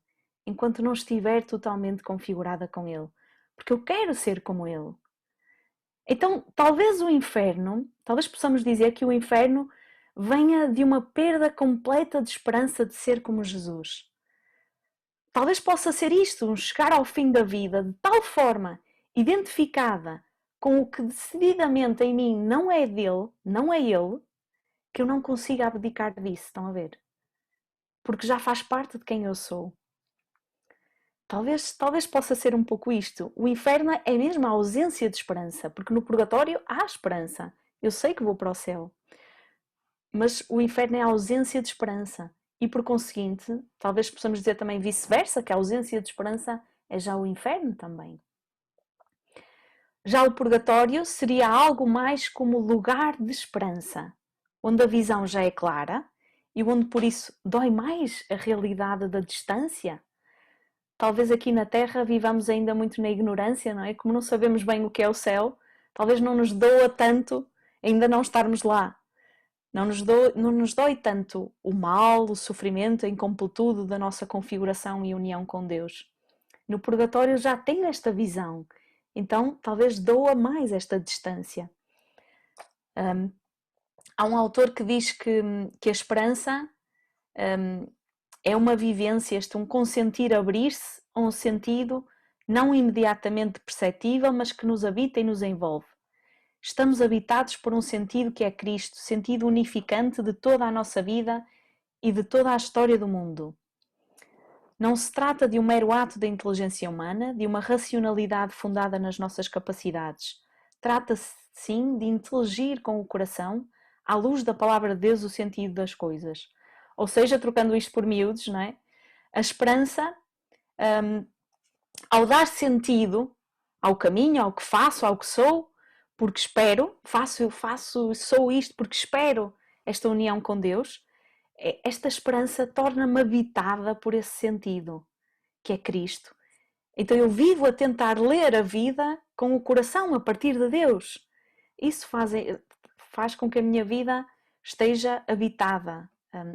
enquanto não estiver totalmente configurada com Ele, porque eu quero ser como Ele. Então, talvez o inferno, talvez possamos dizer que o inferno venha de uma perda completa de esperança de ser como Jesus. Talvez possa ser isto, um chegar ao fim da vida de tal forma identificada com o que decididamente em mim não é dele, não é ele, que eu não consiga abdicar disso, estão a ver? Porque já faz parte de quem eu sou. Talvez possa ser um pouco isto. O inferno é mesmo a ausência de esperança, porque no purgatório há esperança. Eu sei que vou para o céu. Mas o inferno é a ausência de esperança. E por conseguinte, talvez possamos dizer também vice-versa, que a ausência de esperança é já o inferno também. Já o purgatório seria algo mais como lugar de esperança, onde a visão já é clara e onde por isso dói mais a realidade da distância. Talvez aqui na Terra vivamos ainda muito na ignorância, não é? Como não sabemos bem o que é o céu, talvez não nos doa tanto ainda não estarmos lá. Não nos dói tanto o mal, o sofrimento, a incompletude da nossa configuração e união com Deus. No purgatório já tem esta visão, então talvez doa mais esta distância. Há um autor que diz que a esperança é uma vivência, um consentir abrir-se a um sentido não imediatamente perceptível, mas que nos habita e nos envolve. Estamos habitados por um sentido que é Cristo, sentido unificante de toda a nossa vida e de toda a história do mundo. Não se trata de um mero ato da inteligência humana, de uma racionalidade fundada nas nossas capacidades. Trata-se, sim, de inteligir com o coração, à luz da palavra de Deus, o sentido das coisas. Ou seja, trocando isto por miúdos, não é? A esperança, ao dar sentido ao caminho, ao que faço, ao que sou, porque espero, sou isto porque espero esta união com Deus, esta esperança torna-me habitada por esse sentido, que é Cristo. Então eu vivo a tentar ler a vida com o coração a partir de Deus. Isso faz com que a minha vida esteja habitada,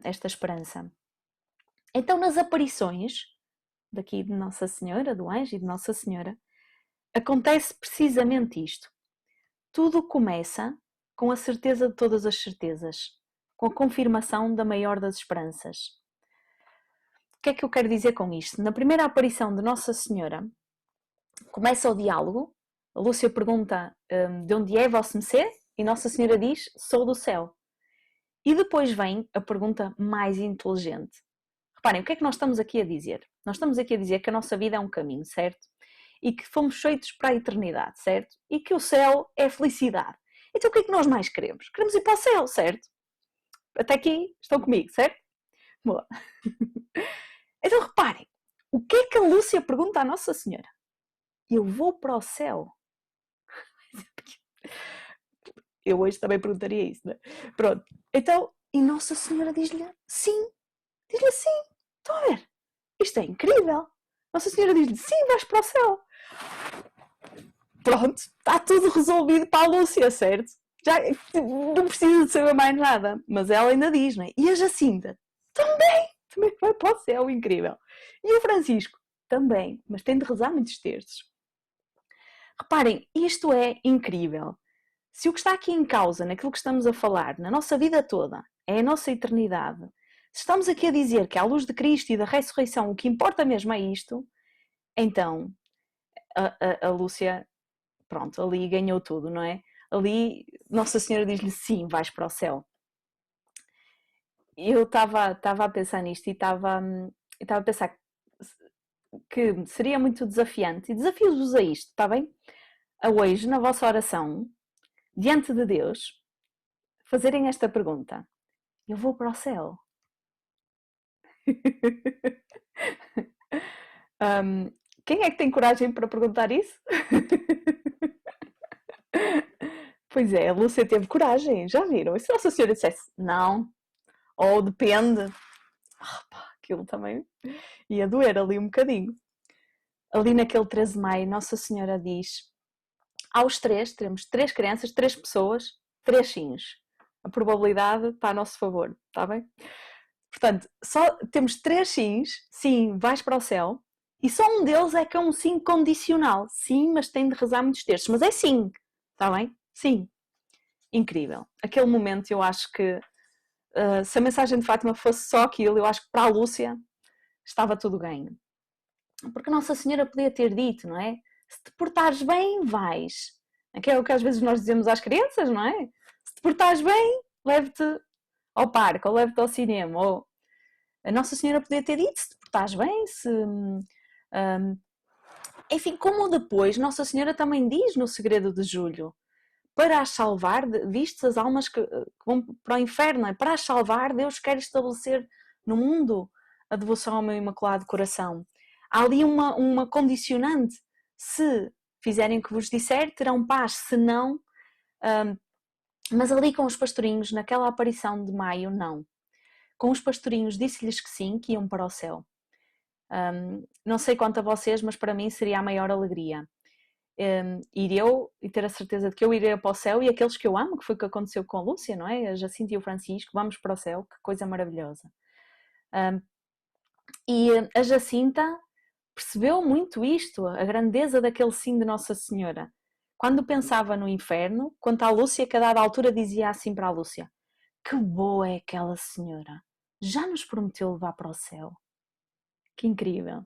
esta esperança. Então nas aparições, daqui de Nossa Senhora, do anjo e de Nossa Senhora, acontece precisamente isto. Tudo começa com a certeza de todas as certezas, com a confirmação da maior das esperanças. O que é que eu quero dizer com isto? Na primeira aparição de Nossa Senhora, começa o diálogo. A Lúcia pergunta de onde é vosso Messê? E Nossa Senhora diz, sou do céu. E depois vem a pergunta mais inteligente. Reparem, o que é que nós estamos aqui a dizer? Nós estamos aqui a dizer que a nossa vida é um caminho, certo? E que fomos feitos para a eternidade, certo? E que o céu é felicidade. Então o que é que nós mais queremos? Queremos ir para o céu, certo? Até aqui estão comigo, certo? Boa. Então reparem, o que é que a Lúcia pergunta à Nossa Senhora? Eu vou para o céu? Eu hoje também perguntaria isso, não é? Pronto. Então, e Nossa Senhora diz-lhe sim. Diz-lhe sim. Estão a ver? Isto é incrível. Nossa Senhora diz-lhe sim, vais para o céu. Pronto, está tudo resolvido para a Lúcia, certo? Já não precisa de saber mais nada. Mas ela ainda diz, não é? E a Jacinta? Também vai para o céu, incrível. E o Francisco? Também, mas tem de rezar muitos terços. Reparem, isto é incrível. Se o que está aqui em causa, naquilo que estamos a falar, na nossa vida toda, é a nossa eternidade, se estamos aqui a dizer que à luz de Cristo e da ressurreição o que importa mesmo é isto, então a Lúcia, pronto, ali ganhou tudo, não é? Ali Nossa Senhora diz-lhe sim, vais para o céu. Eu estava a pensar nisto e estava a pensar que seria muito desafiante, e desafio-vos a isto, está bem? A hoje, na vossa oração, diante de Deus, fazerem esta pergunta: eu vou para o céu? Quem é que tem coragem para perguntar isso? Pois é, a Lúcia teve coragem, já viram? E se Nossa Senhora dissesse não, ou depende, aquilo também ia doer ali um bocadinho. Ali naquele 13 de maio, Nossa Senhora diz: aos três, teremos 3 crianças, 3 pessoas, 3 sims. A probabilidade está a nosso favor, está bem? Portanto, só temos 3 sims, sim, vais para o céu, e só um deles é que é um sim condicional. Sim, mas tem de rezar muitos terços. Mas é sim, está bem? Sim. Incrível. Aquele momento eu acho que se a mensagem de Fátima fosse só aquilo, eu acho que para a Lúcia estava tudo ganho. Porque Nossa Senhora podia ter dito, não é? Se te portares bem, vais. Que é o que às vezes nós dizemos às crianças, não é? Se te portares bem, leve-te ao parque, ou leve-te ao cinema. Ou... A Nossa Senhora podia ter dito, se te portares bem, se... Enfim, como depois Nossa Senhora também diz no Segredo de Julho, para as salvar, vistes as almas que vão para o inferno, para as salvar, Deus quer estabelecer no mundo a devoção ao meu Imaculado Coração. Há ali uma condicionante: se fizerem o que vos disser, terão paz, se não... mas ali com os pastorinhos, naquela aparição de maio, não. Com os pastorinhos disse-lhes que sim, que iam para o céu. Não sei quanto a vocês, mas para mim seria a maior alegria. Ir eu e ter a certeza de que eu irei para o céu, e aqueles que eu amo, que foi o que aconteceu com a Lúcia, não é? A Jacinta e o Francisco, vamos para o céu, que coisa maravilhosa. E a Jacinta percebeu muito isto, a grandeza daquele sim de Nossa Senhora. Quando pensava no inferno, quanto à Lúcia, que a dada altura dizia assim para a Lúcia: que boa é aquela senhora, já nos prometeu levar para o céu. Que incrível!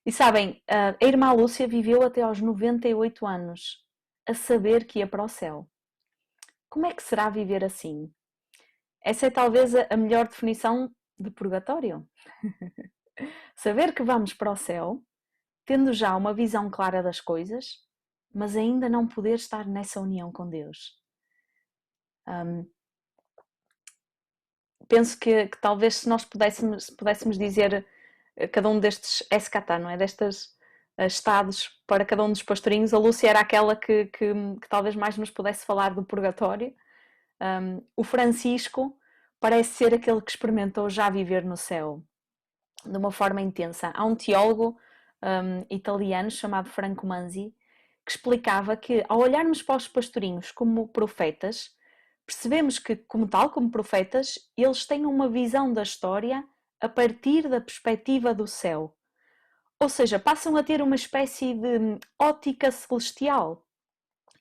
E sabem, a irmã Lúcia viveu até aos 98 anos, a saber que ia para o céu. Como é que será viver assim? Essa é talvez a melhor definição de purgatório. Saber que vamos para o céu, tendo já uma visão clara das coisas, mas ainda não poder estar nessa união com Deus. Penso que talvez se nós pudéssemos dizer cada um destes escatá, não é? Destes estados para cada um dos pastorinhos, a Lúcia era aquela que talvez mais nos pudesse falar do purgatório. O Francisco parece ser aquele que experimentou já viver no céu de uma forma intensa. Há um teólogo italiano chamado Franco Manzi que explicava que, ao olharmos para os pastorinhos como profetas, percebemos que, como tal, como profetas, eles têm uma visão da história a partir da perspectiva do céu. Ou seja, passam a ter uma espécie de ótica celestial.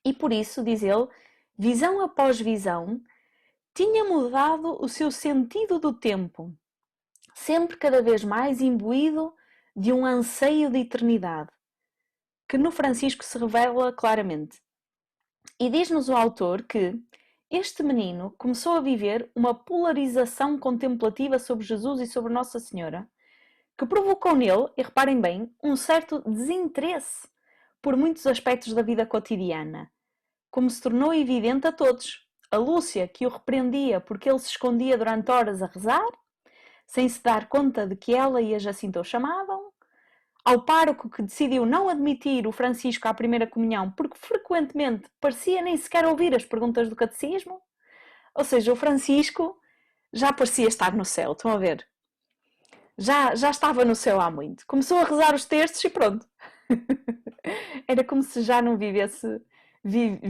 E por isso, diz ele, visão após visão, tinha mudado o seu sentido do tempo, sempre cada vez mais imbuído de um anseio de eternidade, que no Francisco se revela claramente. E diz-nos o autor que este menino começou a viver uma polarização contemplativa sobre Jesus e sobre Nossa Senhora, que provocou nele, e reparem bem, um certo desinteresse por muitos aspectos da vida cotidiana, como se tornou evidente a todos. A Lúcia, que o repreendia porque ele se escondia durante horas a rezar, sem se dar conta de que ela e a Jacinta o chamavam, ao pároco que decidiu não admitir o Francisco à primeira comunhão porque frequentemente parecia nem sequer ouvir as perguntas do catecismo. Ou seja, o Francisco já parecia estar no céu, estão a ver? Já estava no céu há muito. Começou a rezar os terços e pronto. Era como se já não vivesse,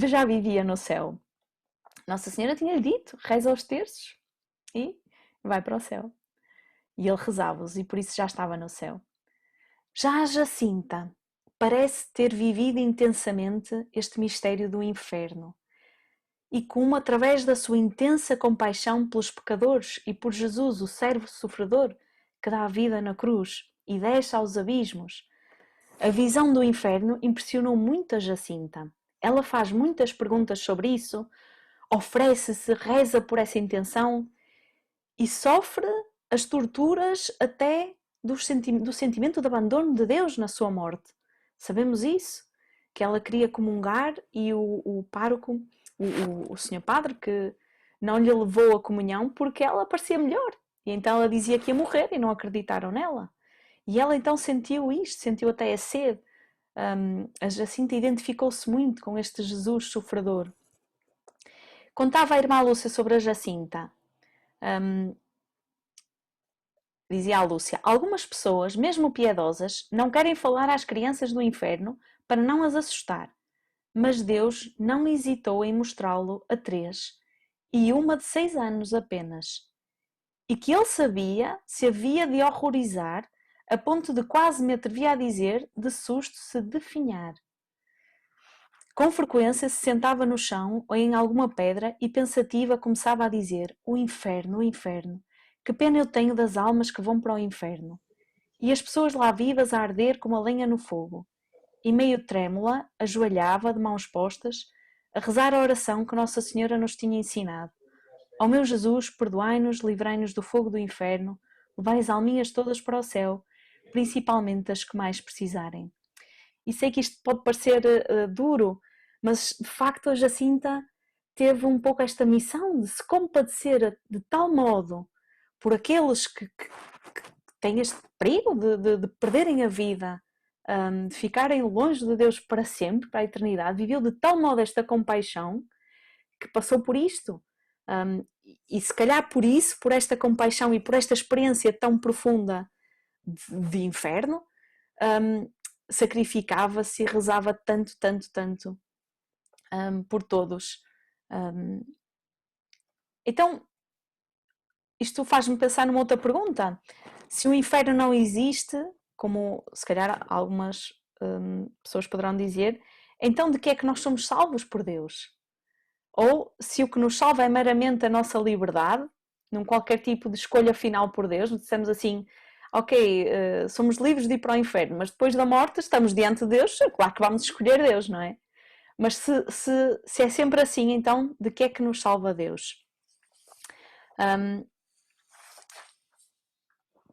já vivia no céu. Nossa Senhora tinha dito, reza aos terços e vai para o céu. E ele rezava-os e por isso já estava no céu. Já a Jacinta parece ter vivido intensamente este mistério do inferno e como, através da sua intensa compaixão pelos pecadores e por Jesus, o servo sofredor, que dá a vida na cruz e desce aos abismos, a visão do inferno impressionou muito a Jacinta. Ela faz muitas perguntas sobre isso, oferece-se, reza por essa intenção e sofre as torturas até do sentimento de abandono de Deus na sua morte. Sabemos isso, que ela queria comungar e o pároco, o senhor padre, que não lhe levou a comunhão porque ela parecia melhor. E então ela dizia que ia morrer e não acreditaram nela. E ela então sentiu isto, sentiu até a sede. A Jacinta identificou-se muito com este Jesus sofredor. Contava a irmã Lúcia sobre a Jacinta. Dizia a Lúcia, algumas pessoas, mesmo piedosas, não querem falar às crianças do inferno para não as assustar. Mas Deus não hesitou em mostrá-lo a 3 e uma de 6 anos apenas. E que ele sabia se havia de horrorizar a ponto de quase me atrevia a dizer, de susto, se definhar. Com frequência se sentava no chão ou em alguma pedra e pensativa começava a dizer, o inferno, que pena eu tenho das almas que vão para o inferno. E as pessoas lá vivas a arder como a lenha no fogo. E meio trêmula, ajoelhava, de mãos postas, a rezar a oração que Nossa Senhora nos tinha ensinado. Ó meu Jesus, perdoai-nos, livrai-nos do fogo do inferno, levai as alminhas todas para o céu, principalmente as que mais precisarem. E sei que isto pode parecer duro, mas de facto a Jacinta teve um pouco esta missão de se compadecer de tal modo por aqueles que têm este perigo de perderem a vida, de ficarem longe de Deus para sempre, para a eternidade, viveu de tal modo esta compaixão que passou por isto. E se calhar por isso, por esta compaixão e por esta experiência tão profunda de inferno, sacrificava-se e rezava tanto por todos. Então, isto faz-me pensar numa outra pergunta. Se o inferno não existe, como se calhar algumas pessoas poderão dizer, então de que é que nós somos salvos por Deus? Ou se o que nos salva é meramente a nossa liberdade, num qualquer tipo de escolha final por Deus, dissemos assim, ok, somos livres de ir para o inferno, mas depois da morte estamos diante de Deus, é claro que vamos escolher Deus, não é? Mas se é sempre assim, então de que é que nos salva Deus?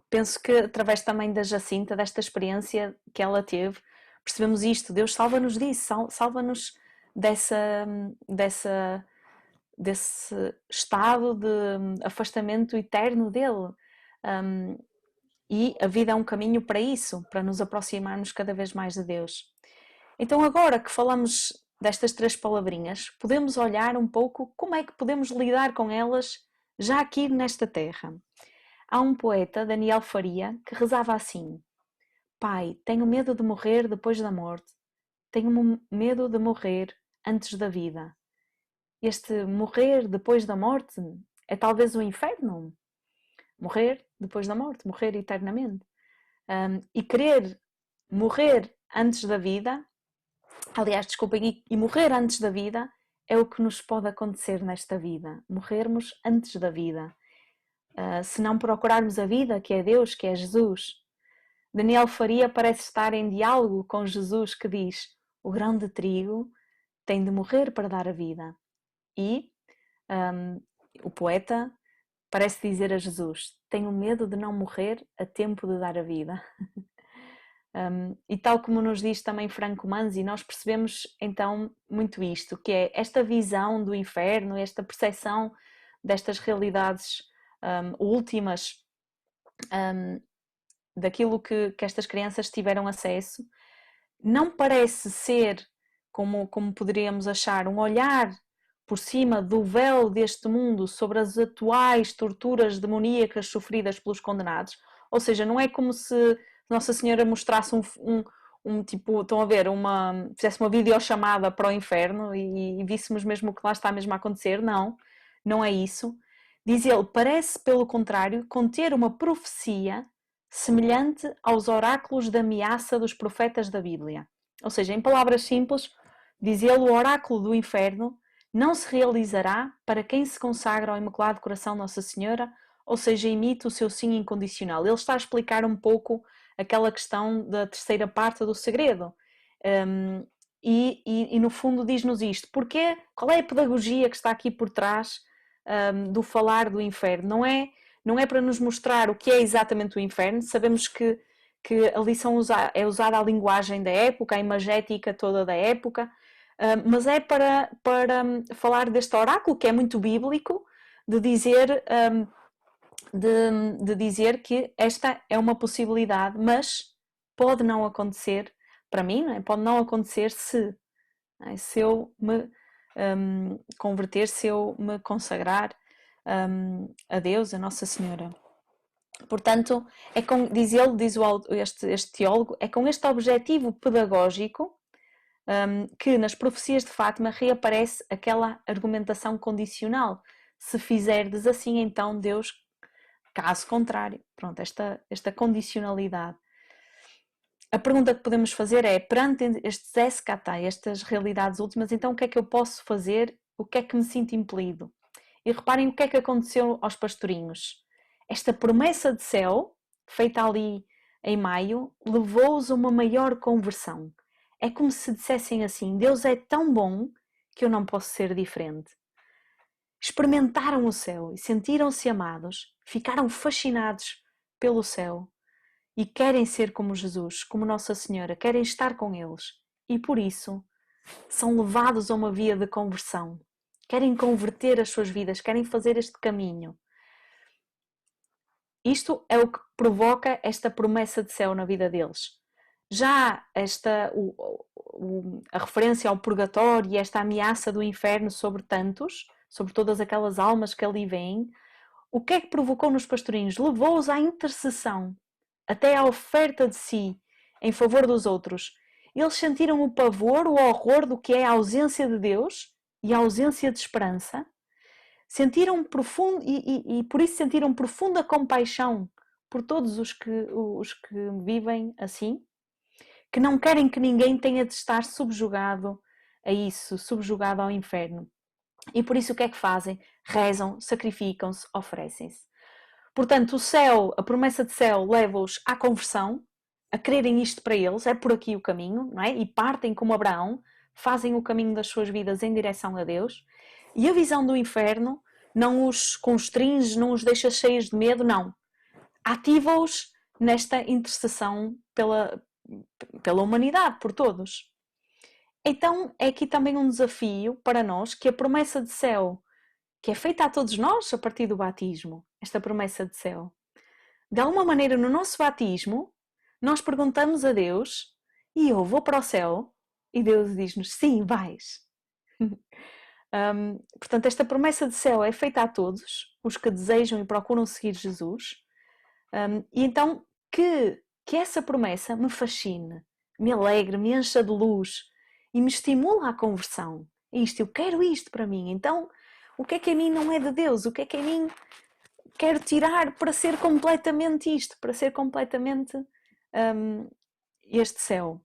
Penso que através também da Jacinta, desta experiência que ela teve, percebemos isto, Deus salva-nos disso, salva-nos desse estado de afastamento eterno dele. E a vida é um caminho para isso, para nos aproximarmos cada vez mais de Deus. Então agora que falamos destas 3 palavrinhas, podemos olhar um pouco como é que podemos lidar com elas já aqui nesta terra. Há um poeta, Daniel Faria, que rezava assim: Pai, tenho medo de morrer depois da morte, tenho medo de morrer antes da vida. Este morrer depois da morte é talvez o inferno. Morrer depois da morte, morrer eternamente. E querer morrer antes da vida, aliás, desculpem, e morrer antes da vida é o que nos pode acontecer nesta vida. Morrermos antes da vida. Se não procurarmos a vida, que é Deus, que é Jesus. Daniel Faria parece estar em diálogo com Jesus que diz: o grão de trigo tem de morrer para dar a vida. E o poeta parece dizer a Jesus: tenho medo de não morrer a tempo de dar a vida. E tal como nos diz também Franco Manzi, nós percebemos então muito isto, que é esta visão do inferno, esta percepção destas realidades últimas, daquilo que estas crianças tiveram acesso, não parece ser, como poderíamos achar, um olhar por cima do véu deste mundo sobre as atuais torturas demoníacas sofridas pelos condenados. Ou seja, não é como se Nossa Senhora mostrasse tipo, estão a ver, fizesse uma videochamada para o inferno e víssemos mesmo o que lá está mesmo a acontecer. Não, não é isso. Diz ele, parece pelo contrário conter uma profecia semelhante aos oráculos de ameaça dos profetas da Bíblia. Ou seja, em palavras simples, diz ele, o oráculo do inferno não se realizará para quem se consagra ao Imaculado Coração Nossa Senhora, ou seja, imita o seu sim incondicional. Ele está a explicar um pouco aquela questão da terceira parte do segredo. E no fundo diz-nos isto. Porquê? Qual é a pedagogia que está aqui por trás do falar do inferno? Não é para nos mostrar o que é exatamente o inferno. Sabemos que ali é usada a linguagem da época, a imagética toda da época, mas é para falar deste oráculo que é muito bíblico, de dizer, de dizer que esta é uma possibilidade, mas pode não acontecer para mim, não é? Pode não acontecer se eu me converter, se eu me consagrar a Deus, a Nossa Senhora. Portanto, diz ele, diz este teólogo, é com este objetivo pedagógico que nas profecias de Fátima reaparece aquela argumentação condicional. Se fizerdes assim, então Deus, caso contrário. Pronto, esta condicionalidade. A pergunta que podemos fazer é, perante estes SKT, estas realidades últimas, então o que é que eu posso fazer? O que é que me sinto impelido? E reparem o que é que aconteceu aos pastorinhos. Esta promessa de céu, feita ali em maio, levou-os a uma maior conversão. É como se dissessem assim, Deus é tão bom que eu não posso ser diferente. Experimentaram o céu e sentiram-se amados, ficaram fascinados pelo céu e querem ser como Jesus, como Nossa Senhora, querem estar com eles e por isso são levados a uma via de conversão. Querem converter as suas vidas, querem fazer este caminho. Isto é o que provoca esta promessa de céu na vida deles. Já a referência ao purgatório e esta ameaça do inferno sobre tantos, sobre todas aquelas almas que ali vêm, o que é que provocou nos pastorinhos? Levou-os à intercessão, até à oferta de si, em favor dos outros. Eles sentiram o pavor, o horror do que é a ausência de Deus e a ausência de esperança. Sentiram profundo, e por isso sentiram profunda compaixão por todos os que vivem assim, que não querem que ninguém tenha de estar subjugado a isso, subjugado ao inferno. E por isso o que é que fazem? Rezam, sacrificam-se, oferecem-se. Portanto, o céu, a promessa de céu leva-os à conversão, a quererem isto para eles, é por aqui o caminho, não é? E partem como Abraão, fazem o caminho das suas vidas em direção a Deus. E a visão do inferno não os constringe, não os deixa cheios de medo, não. Ativa-os nesta intercessão pela humanidade, por todos. Então é aqui também um desafio para nós que a promessa de céu, que é feita a todos nós a partir do batismo, esta promessa de céu, de alguma maneira no nosso batismo, nós perguntamos a Deus, e eu vou para o céu? E Deus diz-nos, sim, vais. Portanto, esta promessa de céu é feita a todos, os que desejam e procuram seguir Jesus, e então que essa promessa me fascine, me alegre, me encha de luz e me estimula à conversão. Eu quero isto para mim, então o que é que a mim não é de Deus? O que é que a mim quero tirar para ser completamente isto, para ser completamente este céu?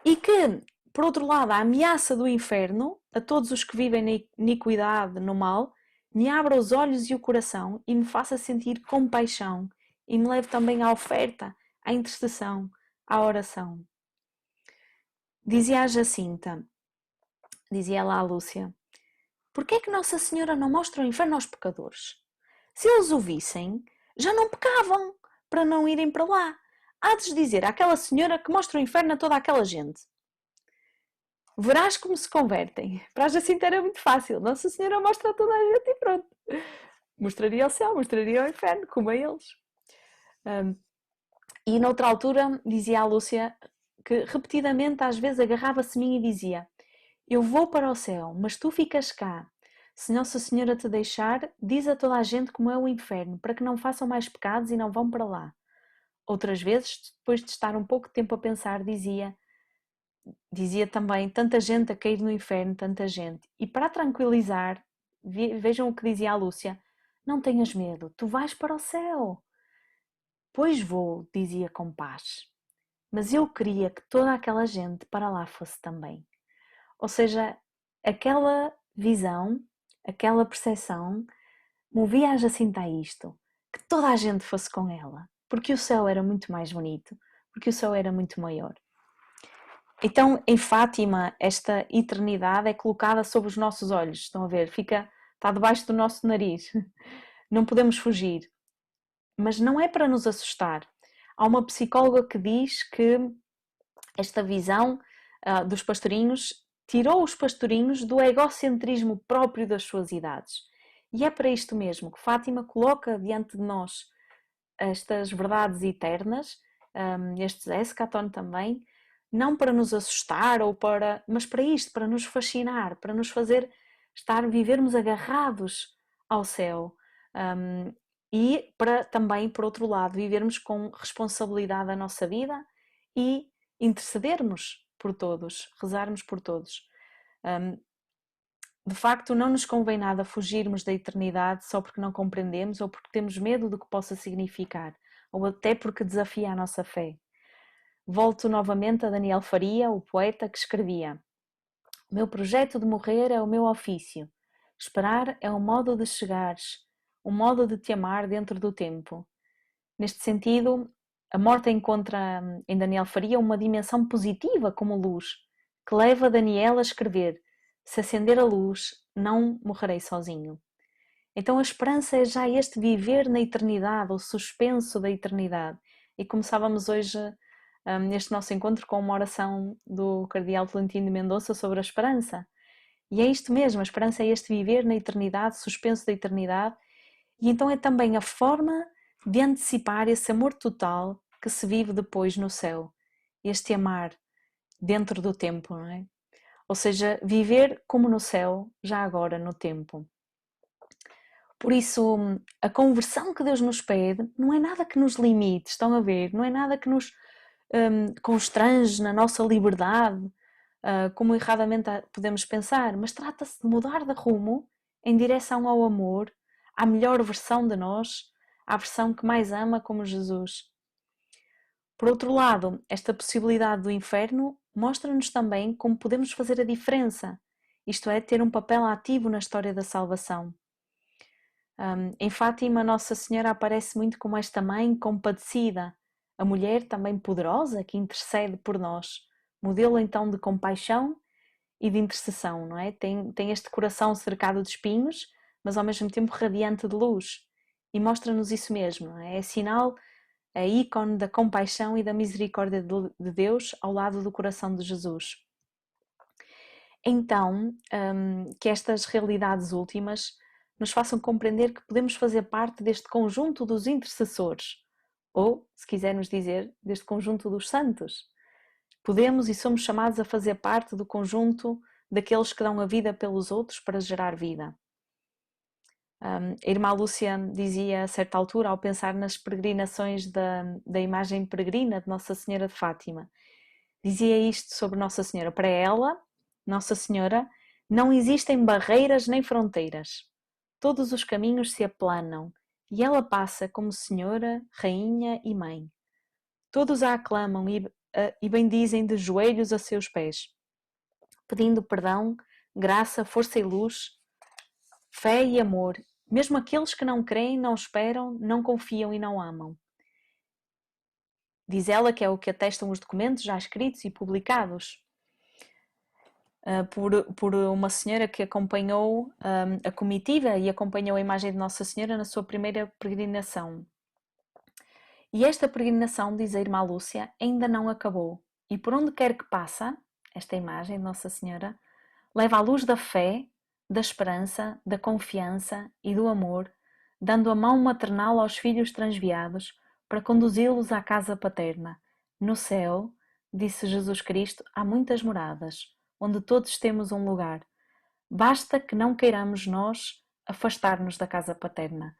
E que, por outro lado, a ameaça do inferno a todos os que vivem na iniquidade, no mal, me abra os olhos e o coração e me faça sentir compaixão e me leve também à oferta, à intercessão, à oração. Dizia a Jacinta, dizia ela à Lúcia, porquê é que Nossa Senhora não mostra o inferno aos pecadores? Se eles o vissem, já não pecavam para não irem para lá. Há de dizer àquela senhora que mostra o inferno a toda aquela gente. Verás como se convertem. Para a Jacinta era muito fácil. Nossa Senhora mostra a toda a gente e pronto. Mostraria o céu, mostraria o inferno, como a eles. E noutra altura dizia a Lúcia que repetidamente às vezes agarrava-se a mim e dizia, eu vou para o céu, mas tu ficas cá. Se Nossa Senhora te deixar, diz a toda a gente como é o inferno, para que não façam mais pecados e não vão para lá. Outras vezes, depois de estar um pouco de tempo a pensar, dizia também: tanta gente a cair no inferno, tanta gente. E para a tranquilizar, vejam o que dizia a Lúcia: não tenhas medo, tu vais para o céu. Pois vou, dizia com paz. Mas eu queria que toda aquela gente para lá fosse também. Ou seja, aquela visão, aquela percepção, movia a Jacinta a isto, que toda a gente fosse com ela, porque o céu era muito mais bonito, porque o céu era muito maior. Então, em Fátima, esta eternidade é colocada sob os nossos olhos, estão a ver? Está debaixo do nosso nariz, não podemos fugir. Mas não é para nos assustar. Há uma psicóloga que diz que esta visão dos pastorinhos tirou os pastorinhos do egocentrismo próprio das suas idades. E é para isto mesmo que Fátima coloca diante de nós estas verdades eternas, estes eschaton também, não para nos assustar mas para isto, para nos fascinar, para nos fazer vivermos agarrados ao céu. E para também, por outro lado, vivermos com responsabilidade a nossa vida e intercedermos por todos, rezarmos por todos. De facto, não nos convém nada fugirmos da eternidade só porque não compreendemos ou porque temos medo do que possa significar, ou até porque desafia a nossa fé. Volto novamente a Daniel Faria, o poeta, que escrevia: o meu projeto de morrer é o meu ofício. Esperar é um modo de chegares, um modo de te amar dentro do tempo. Neste sentido, a morte encontra em Daniel Faria uma dimensão positiva como luz, que leva Daniel a escrever: se acender a luz, não morrerei sozinho. Então a esperança é já este viver na eternidade, o suspenso da eternidade. E começávamos hoje neste nosso encontro com uma oração do Cardeal Tolentino de Mendonça sobre a esperança. E é isto mesmo, a esperança é este viver na eternidade, suspenso da eternidade, e então é também a forma de antecipar esse amor total que se vive depois no céu, este amar dentro do tempo, não é? Ou seja, viver como no céu, já agora no tempo. Por isso, a conversão que Deus nos pede não é nada que nos limite, estão a ver? Não é nada que nos constrange na nossa liberdade, como erradamente podemos pensar, mas trata-se de mudar de rumo em direção ao amor, à melhor versão de nós, à versão que mais ama como Jesus. Por outro lado, esta possibilidade do inferno mostra-nos também como podemos fazer a diferença, isto é, ter um papel ativo na história da salvação. Em Fátima, Nossa Senhora aparece muito como esta mãe compadecida, a mulher também poderosa que intercede por nós, modelo então de compaixão e de intercessão, não é? Tem este coração cercado de espinhos, mas ao mesmo tempo radiante de luz, e mostra-nos isso mesmo, não é? É sinal, é ícone da compaixão e da misericórdia de Deus ao lado do coração de Jesus. Então, que estas realidades últimas nos façam compreender que podemos fazer parte deste conjunto dos intercessores, ou, se quisermos dizer, deste conjunto dos santos. Podemos e somos chamados a fazer parte do conjunto daqueles que dão a vida pelos outros para gerar vida. A irmã Lúcia dizia a certa altura, ao pensar nas peregrinações da imagem peregrina de Nossa Senhora de Fátima, dizia isto sobre Nossa Senhora: para ela, Nossa Senhora, não existem barreiras nem fronteiras. Todos os caminhos se aplanam e ela passa como Senhora, Rainha e Mãe. Todos a aclamam e bendizem de joelhos a seus pés, pedindo perdão, graça, força e luz, fé e amor, mesmo aqueles que não creem, não esperam, não confiam e não amam. Diz ela que é o que atestam os documentos já escritos e publicados por uma senhora que acompanhou a comitiva e acompanhou a imagem de Nossa Senhora na sua primeira peregrinação. E esta peregrinação, diz a irmã Lúcia, ainda não acabou. E por onde quer que passa, esta imagem de Nossa Senhora leva a luz da fé, da esperança, da confiança e do amor, dando a mão maternal aos filhos transviados para conduzi-los à casa paterna. No céu, disse Jesus Cristo, há muitas moradas, onde todos temos um lugar. Basta que não queiramos nós afastar-nos da casa paterna.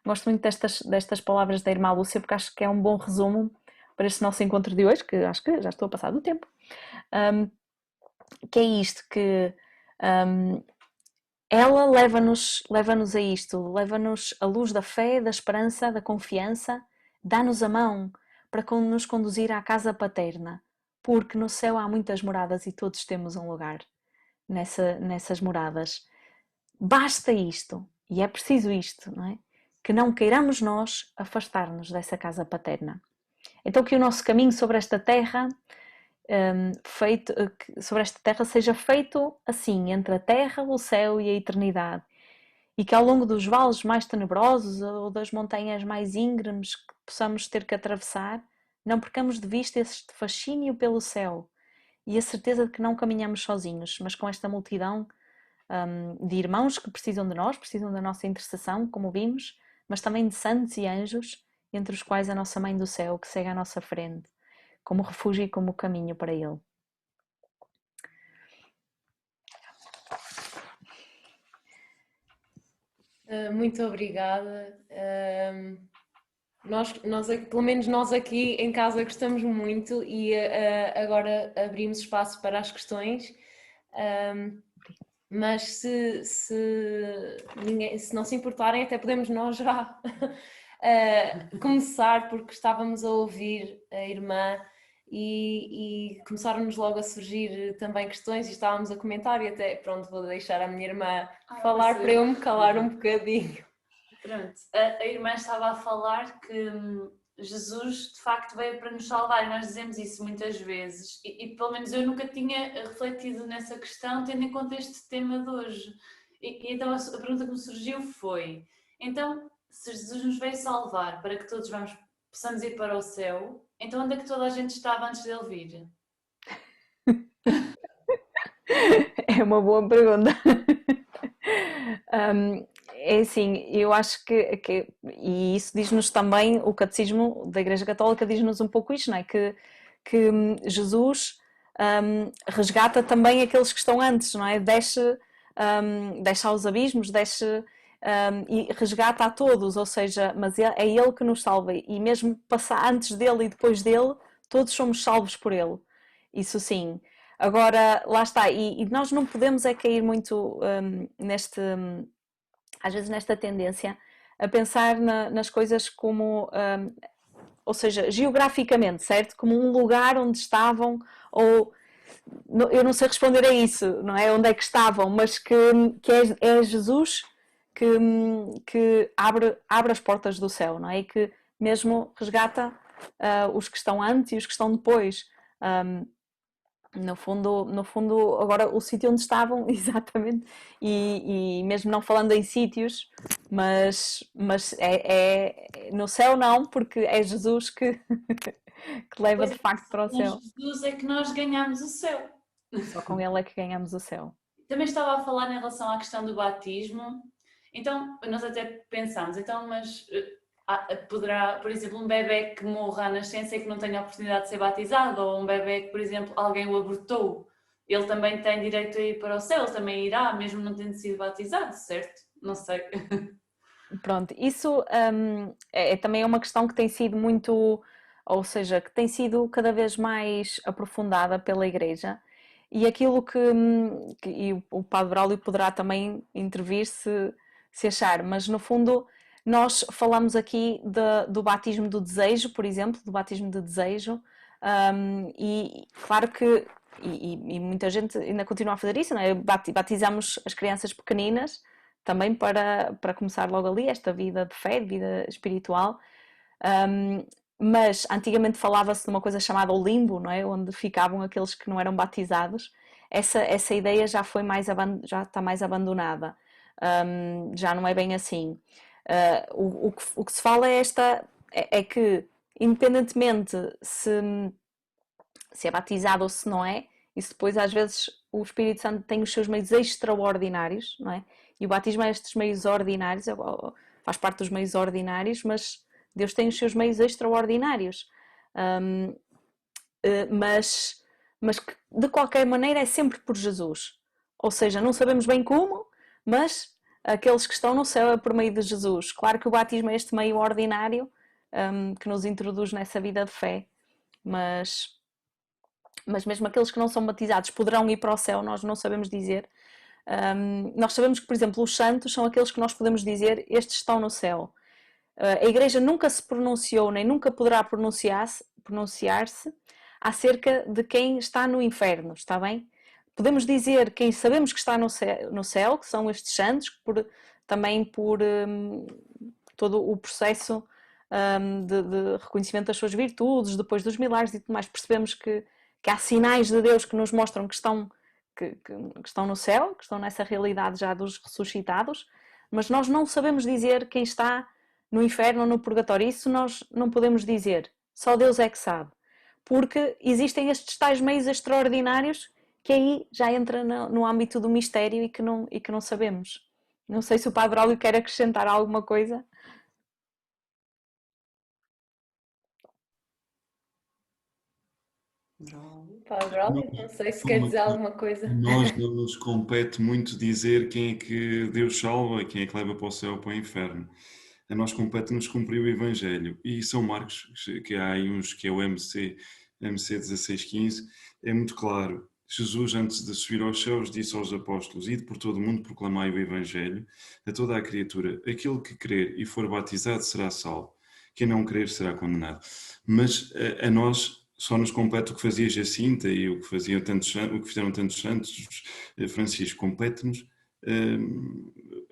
Gosto muito destas palavras da irmã Lúcia, porque acho que é um bom resumo para este nosso encontro de hoje, que acho que já estou a passar do tempo. Que é isto, que ela leva-nos a isto, leva-nos a luz da fé, da esperança, da confiança, dá-nos a mão para nos conduzir à casa paterna, porque no céu há muitas moradas e todos temos um lugar nessas moradas. Basta isto, e é preciso isto, não é? Que não queiramos nós afastar-nos dessa casa paterna. Então que o nosso caminho sobre esta terra seja feito assim, entre a terra, o céu e a eternidade, e que ao longo dos vales mais tenebrosos ou das montanhas mais íngremes que possamos ter que atravessar, não percamos de vista este fascínio pelo céu e a certeza de que não caminhamos sozinhos, mas com esta multidão de irmãos que precisam de nós, precisam da nossa intercessão, como vimos, mas também de santos e anjos, entre os quais a nossa Mãe do Céu, que segue à nossa frente, como refúgio e como caminho para Ele. Muito obrigada. Pelo menos nós aqui em casa gostamos muito e agora abrimos espaço para as questões. Mas se não se importarem, até podemos nós já começar, porque estávamos a ouvir a irmã e começaram-nos logo a surgir também questões e estávamos a comentar e até, pronto, vou deixar a minha irmã falar para eu me calar um bocadinho. Pronto, a irmã estava a falar que Jesus de facto veio para nos salvar e nós dizemos isso muitas vezes e pelo menos eu nunca tinha refletido nessa questão tendo em conta este tema de hoje. Então a pergunta que me surgiu foi, então se Jesus nos veio salvar para que todos possamos ir para o céu, então onde é que toda a gente estava antes dele vir? É uma boa pergunta. É assim, eu acho que e isso diz-nos também, o Catecismo da Igreja Católica diz-nos um pouco isto, não é? Que Jesus resgata também aqueles que estão antes, não é? Desce aos abismos, e resgata a todos, ou seja, mas é Ele que nos salva e mesmo passar antes dele e depois dele, todos somos salvos por Ele, isso sim. Agora, lá está, e nós não podemos é cair muito às vezes nesta tendência a pensar nas coisas como, ou seja, geograficamente, certo? Como um lugar onde estavam, ou eu não sei responder a isso, não é? Onde é que estavam, mas que é Jesus que abre as portas do céu, não é? E que mesmo resgata os que estão antes e os que estão depois. No fundo, agora o sítio onde estavam, exatamente, e mesmo não falando em sítios, mas é no céu não, porque é Jesus que leva de facto para o céu. Jesus é que nós ganhamos o céu. Só com Ele é que ganhamos o céu. Também estava a falar em relação à questão do batismo, então nós até pensámos, então mas poderá, por exemplo, um bebê que morra à nascença e que não tenha a oportunidade de ser batizado, ou um bebê que, por exemplo, alguém o abortou, ele também tem direito a ir para o céu, ele também irá, mesmo não tendo sido batizado, certo? Não sei. Pronto, isso também é uma questão que tem sido muito, ou seja, que tem sido cada vez mais aprofundada pela Igreja, e aquilo e o Padre Braulio poderá também intervir se achar, mas no fundo nós falamos aqui do batismo do desejo, por exemplo, do batismo de desejo, e claro que e muita gente ainda continua a fazer isso, não é? Batizamos as crianças pequeninas também para começar logo ali esta vida de fé, de vida espiritual, mas antigamente falava-se de uma coisa chamada o limbo, não é? Onde ficavam aqueles que não eram batizados. Essa ideia já está mais abandonada, já não é bem assim. O que se fala é que, independentemente se é batizado ou se não é, isso depois às vezes o Espírito Santo tem os seus meios extraordinários, não é? E o batismo é estes meios ordinários, faz parte dos meios ordinários, mas Deus tem os seus meios extraordinários. Mas que de qualquer maneira é sempre por Jesus. Ou seja, não sabemos bem como, mas aqueles que estão no céu é por meio de Jesus. Claro que o batismo é este meio ordinário que nos introduz nessa vida de fé, mas mesmo aqueles que não são batizados poderão ir para o céu, nós não sabemos dizer. Nós sabemos que, por exemplo, os santos são aqueles que nós podemos dizer, estes estão no céu. A Igreja nunca se pronunciou, nem nunca poderá pronunciar-se acerca de quem está no inferno, está bem? Podemos dizer quem sabemos que está no céu, que são estes santos, também por todo o processo de reconhecimento das suas virtudes, depois dos milagres e tudo mais, percebemos que há sinais de Deus que nos mostram que estão no céu, que estão nessa realidade já dos ressuscitados, mas nós não sabemos dizer quem está no inferno ou no purgatório. Isso nós não podemos dizer, só Deus é que sabe, porque existem estes tais meios extraordinários que aí já entra no âmbito do mistério e que não sabemos. Não sei se o Padre Braulio quer acrescentar alguma coisa. Padre Braulio, não sei se quer dizer alguma coisa. Nós não nos compete muito dizer quem é que Deus salva e quem é que leva para o céu ou para o inferno. A nós compete-nos cumprir o Evangelho. E São Marcos, que há aí uns que é o MC 16:15, é muito claro. Jesus, antes de subir aos céus, disse aos apóstolos: ide por todo o mundo, proclamai o Evangelho a toda a criatura. Aquele que crer e for batizado será salvo. Quem não crer será condenado. Mas a nós só nos compete o que fazia Jacinta e o que fizeram tantos santos, Francisco. Compete-nos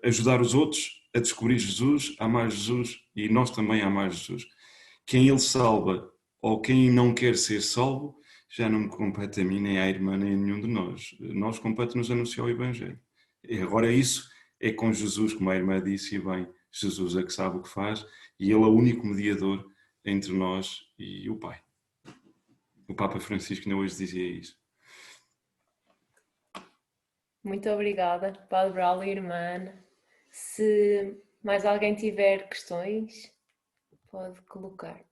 ajudar os outros a descobrir Jesus, a amar Jesus e nós também a amar Jesus. Quem ele salva ou quem não quer ser salvo, já não me compete a mim, nem à irmã, nem a nenhum de nós. Nós compete-nos anunciar o Evangelho. E agora isso é com Jesus, como a irmã disse, e bem, Jesus é que sabe o que faz e ele é o único mediador entre nós e o Pai. O Papa Francisco ainda hoje dizia isso. Muito obrigada, Padre Braulio e irmã. Se mais alguém tiver questões, pode colocar.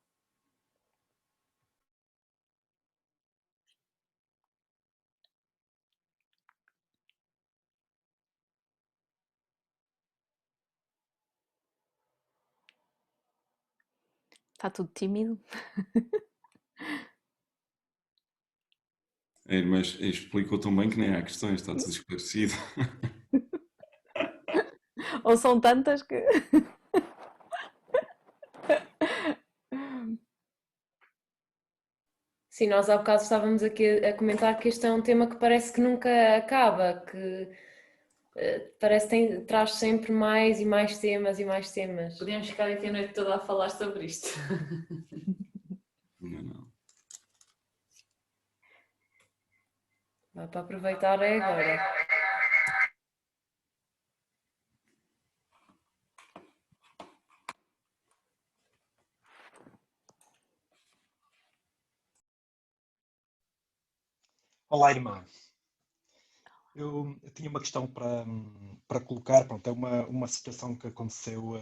Está tudo tímido. Mas explicou tão bem que nem há questões, está tudo esclarecido. Ou são tantas que... Sim, nós há bocado estávamos aqui a comentar que este é um tema que parece que nunca acaba, que parece que traz sempre mais e mais temas e mais temas. Podíamos ficar aqui a noite toda a falar sobre isto. Não. Dá para aproveitar é agora. Olá, irmã. Eu tinha uma questão para colocar. Pronto, é uma situação que aconteceu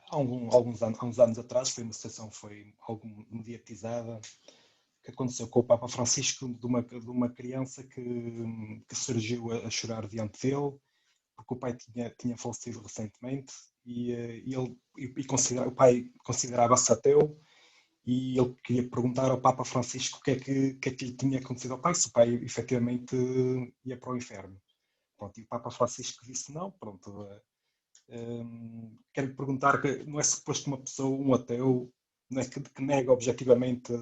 há uns anos atrás. Foi uma situação algo mediatizada, que aconteceu com o Papa Francisco, de uma criança que surgiu a chorar diante dele, porque o pai tinha falecido recentemente o pai considerava-se ateu. E ele queria perguntar ao Papa Francisco o que é que lhe tinha acontecido ao pai, se o pai efetivamente ia para o inferno. Pronto, e o Papa Francisco disse não, pronto, quero lhe perguntar que não é suposto uma pessoa, um ateu, não é, que nega objetivamente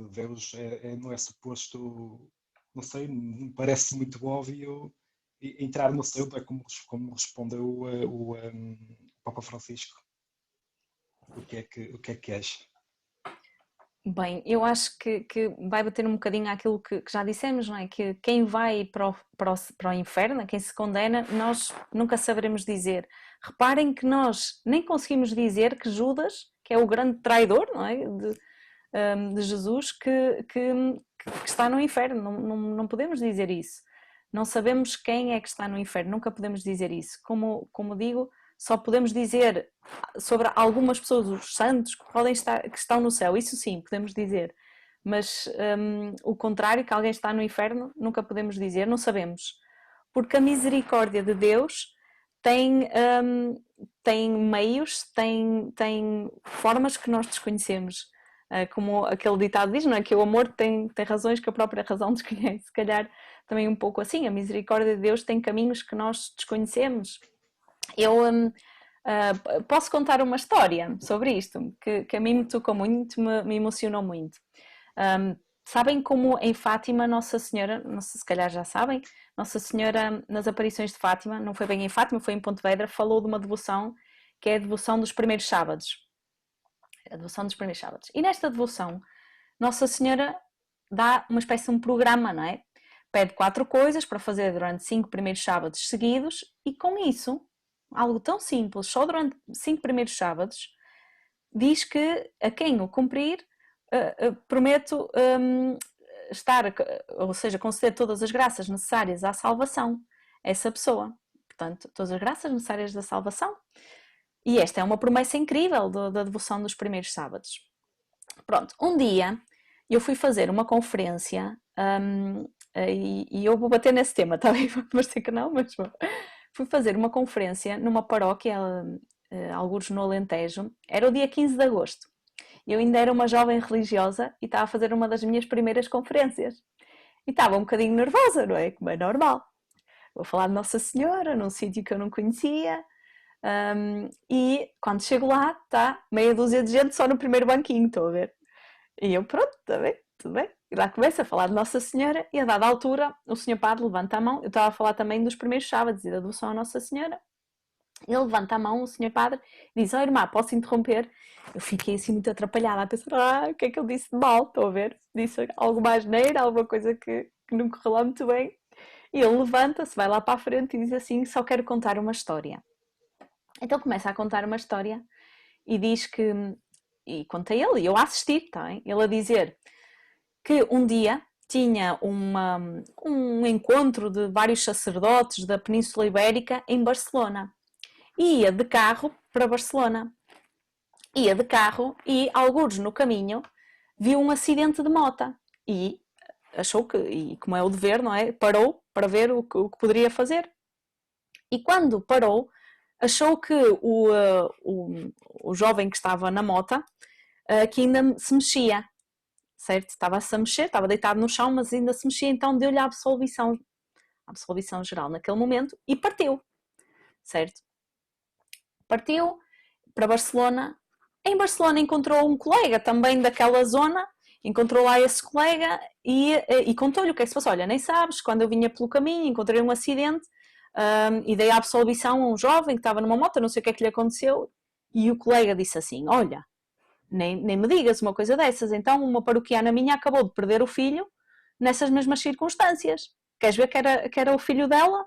Deus, não é suposto, não sei, me parece muito óbvio entrar no céu, é como respondeu o Papa Francisco. O que é que és? Bem, eu acho que vai bater um bocadinho àquilo que já dissemos, não é? Que quem vai para o inferno, quem se condena, nós nunca saberemos dizer. Reparem que nós nem conseguimos dizer que Judas, que é o grande traidor, não é? De Jesus, que está no inferno, não podemos dizer isso. Não sabemos quem é que está no inferno, nunca podemos dizer isso. Como digo, só podemos dizer sobre algumas pessoas, os santos, que estão no céu, isso sim, podemos dizer. Mas o contrário, que alguém está no inferno, nunca podemos dizer, não sabemos. Porque a misericórdia de Deus tem meios, tem formas que nós desconhecemos. Como aquele ditado diz, não é? Que o amor tem razões que a própria razão desconhece. Se calhar também um pouco assim, a misericórdia de Deus tem caminhos que nós desconhecemos. Eu posso contar uma história sobre isto, que a mim me tocou muito, me emocionou muito. Sabem como em Fátima, Nossa Senhora, não sei, se calhar já sabem, Nossa Senhora nas aparições de Fátima, não foi bem em Fátima, foi em Pontevedra, falou de uma devoção que é a devoção dos primeiros sábados. A devoção dos primeiros sábados. E nesta devoção, Nossa Senhora dá uma espécie de um programa, não é? Pede 4 coisas para fazer durante 5 primeiros sábados seguidos e com isso, algo tão simples, só durante 5 primeiros sábados, diz que a quem o cumprir, prometo ou seja, conceder todas as graças necessárias à salvação a essa pessoa. Portanto, todas as graças necessárias da salvação. E esta é uma promessa incrível da devoção dos primeiros sábados. Pronto, um dia eu fui fazer uma conferência e eu vou bater nesse tema, está bem? Mas sei que não, mas bom. Fui fazer uma conferência numa paróquia, alguns no Alentejo, era o dia 15 de agosto. Eu ainda era uma jovem religiosa e estava a fazer uma das minhas primeiras conferências. E estava um bocadinho nervosa, não é? Como é normal. Vou falar de Nossa Senhora, num sítio que eu não conhecia. E quando chego lá, está meia dúzia de gente só no primeiro banquinho, estou a ver. E eu, pronto, está bem, tudo bem. E lá começo a falar de Nossa Senhora e a dada altura o Sr. Padre levanta a mão. Eu estava a falar também dos primeiros sábados e da devoção a Nossa Senhora. Ele levanta a mão, o Sr. Padre, e diz: irmã, posso interromper? Eu fiquei assim muito atrapalhada a pensar: o que é que ele disse de mal? Estou a ver, disse alguma asneira, alguma coisa que não correu lá muito bem. E ele levanta-se, vai lá para a frente e diz assim: só quero contar uma história. Então começa a contar uma história e diz que, e conta ele, e eu a assistir, tá bem? Ele a dizer que um dia tinha um encontro de vários sacerdotes da Península Ibérica em Barcelona. E ia de carro para Barcelona. Ia de carro e, algures no caminho, viu um acidente de moto e achou que, e como é o dever, não é? Parou para ver o que poderia fazer. E quando parou, achou que o jovem que estava na moto que ainda se mexia, certo? Estava-se a mexer, estava deitado no chão, mas ainda se mexia, então deu-lhe a absolvição geral naquele momento e partiu, certo? Partiu para Barcelona. Em Barcelona encontrou um colega também daquela zona, encontrou lá esse colega e contou-lhe o que é que se passou. Olha, nem sabes, quando eu vinha pelo caminho encontrei um acidente e dei a absolvição a um jovem que estava numa moto, não sei o que é que lhe aconteceu. E o colega disse assim: olha, nem me digas uma coisa dessas, então uma paroquiana minha acabou de perder o filho nessas mesmas circunstâncias. Queres ver que era o filho dela?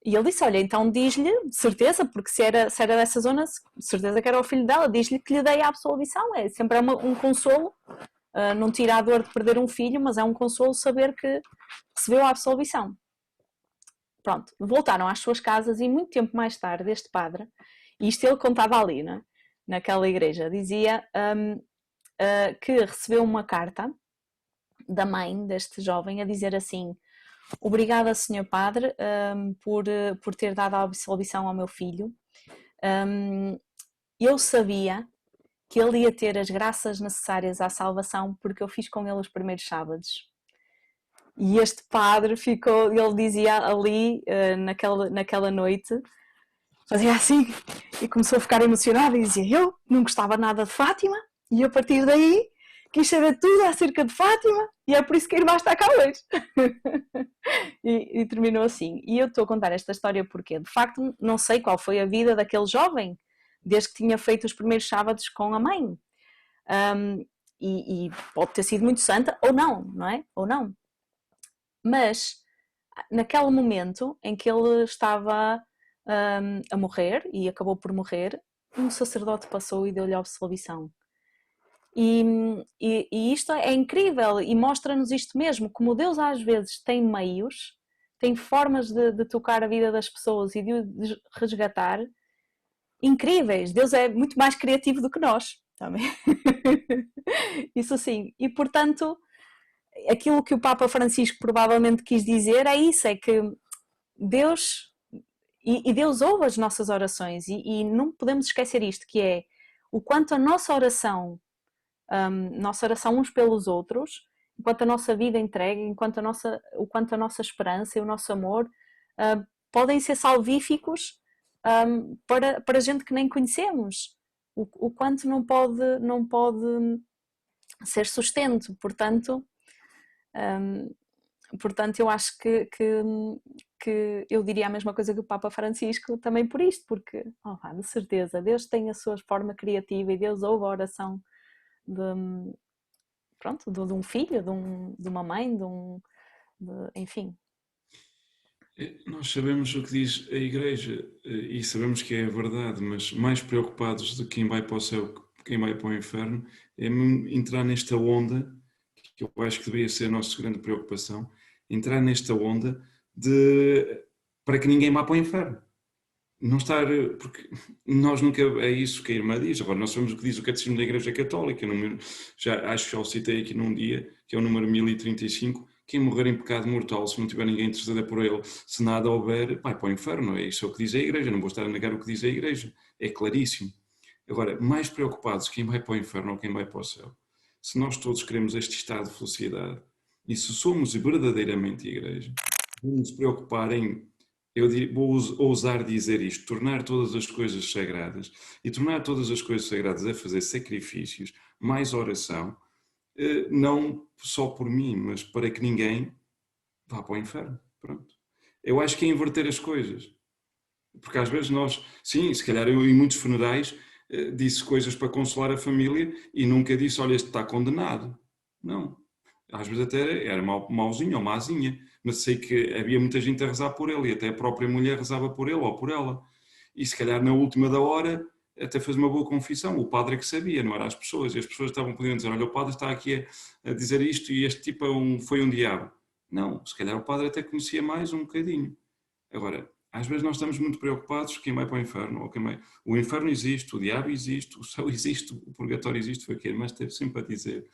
E ele disse: olha, então diz-lhe, de certeza, porque se era dessa zona, de certeza que era o filho dela, diz-lhe que lhe dei a absolvição. É sempre um consolo, não tira a dor de perder um filho, mas é um consolo saber que recebeu a absolvição. Pronto, voltaram às suas casas e muito tempo mais tarde este padre, e isto ele contava ali, né, naquela igreja, dizia que recebeu uma carta da mãe deste jovem a dizer assim: obrigada, Sr. Padre, por ter dado a absolvição ao meu filho. Eu sabia que ele ia ter as graças necessárias à salvação porque eu fiz com ele os primeiros sábados. E este padre ele dizia ali, naquela noite, fazia assim e começou a ficar emocionado e dizia: eu não gostava nada de Fátima e a partir daí quis saber tudo acerca de Fátima e é por isso que a irmã está cá hoje. e terminou assim. E eu estou a contar esta história porque, de facto, não sei qual foi a vida daquele jovem desde que tinha feito os primeiros sábados com a mãe. E pode ter sido muito santa ou não é? Ou não. Mas, naquele momento em que ele estava a morrer e acabou por morrer, um sacerdote passou e deu-lhe a absolvição. E isto é incrível e mostra-nos isto mesmo, como Deus às vezes tem meios, tem formas de tocar a vida das pessoas e de resgatar incríveis. Deus é muito mais criativo do que nós também. Isso sim. E portanto, aquilo que o Papa Francisco provavelmente quis dizer é isso, é que Deus E Deus ouve as nossas orações e não podemos esquecer isto, que é o quanto a nossa oração uns pelos outros, enquanto a nossa vida entregue, o quanto a nossa esperança e o nosso amor podem ser salvíficos para gente que nem conhecemos, o quanto não pode ser sustento, portanto eu acho que eu diria a mesma coisa que o Papa Francisco também por isto, porque, de certeza, Deus tem a sua forma criativa e Deus ouve a oração de um filho, de uma mãe, enfim. Nós sabemos o que diz a Igreja e sabemos que é a verdade, mas mais preocupados de quem vai para o céu, quem vai para o inferno, é entrar nesta onda, que eu acho que deveria ser a nossa grande preocupação, entrar nesta onda para que ninguém vá para o inferno. Não estar, porque nós nunca, é isso que a irmã diz. Agora nós sabemos o que diz o Catecismo da Igreja Católica, acho que já o citei aqui num dia, que é o número 1035, quem morrer em pecado mortal, se não tiver ninguém interessado por ele, se nada houver, vai para o inferno. É isso que diz a Igreja, não vou estar a negar o que diz a Igreja, é claríssimo. Agora, mais preocupados quem vai para o inferno ou quem vai para o céu, se nós todos queremos este estado de felicidade e se somos verdadeiramente Igreja, vamos nos preocupar em, vou ousar dizer isto, tornar todas as coisas sagradas, e tornar todas as coisas sagradas é fazer sacrifícios, mais oração, não só por mim, mas para que ninguém vá para o inferno. Pronto. Eu acho que é inverter as coisas. Porque às vezes nós, sim, se calhar eu em muitos funerais disse coisas para consolar a família e nunca disse, olha, este está condenado. Não. Às vezes até era mauzinho ou mazinha, mas sei que havia muita gente a rezar por ele e até a própria mulher rezava por ele ou por ela. E se calhar na última da hora até fez uma boa confissão. O padre é que sabia, não eram as pessoas. E as pessoas estavam podendo dizer, olha, o padre está aqui a dizer isto e este tipo foi um diabo. Não, se calhar o padre até conhecia mais um bocadinho. Agora, às vezes nós estamos muito preocupados quem vai para o inferno. Ou quem vai... O inferno existe, o diabo existe, o céu existe, o purgatório existe, foi aquele, mas teve sempre a dizer.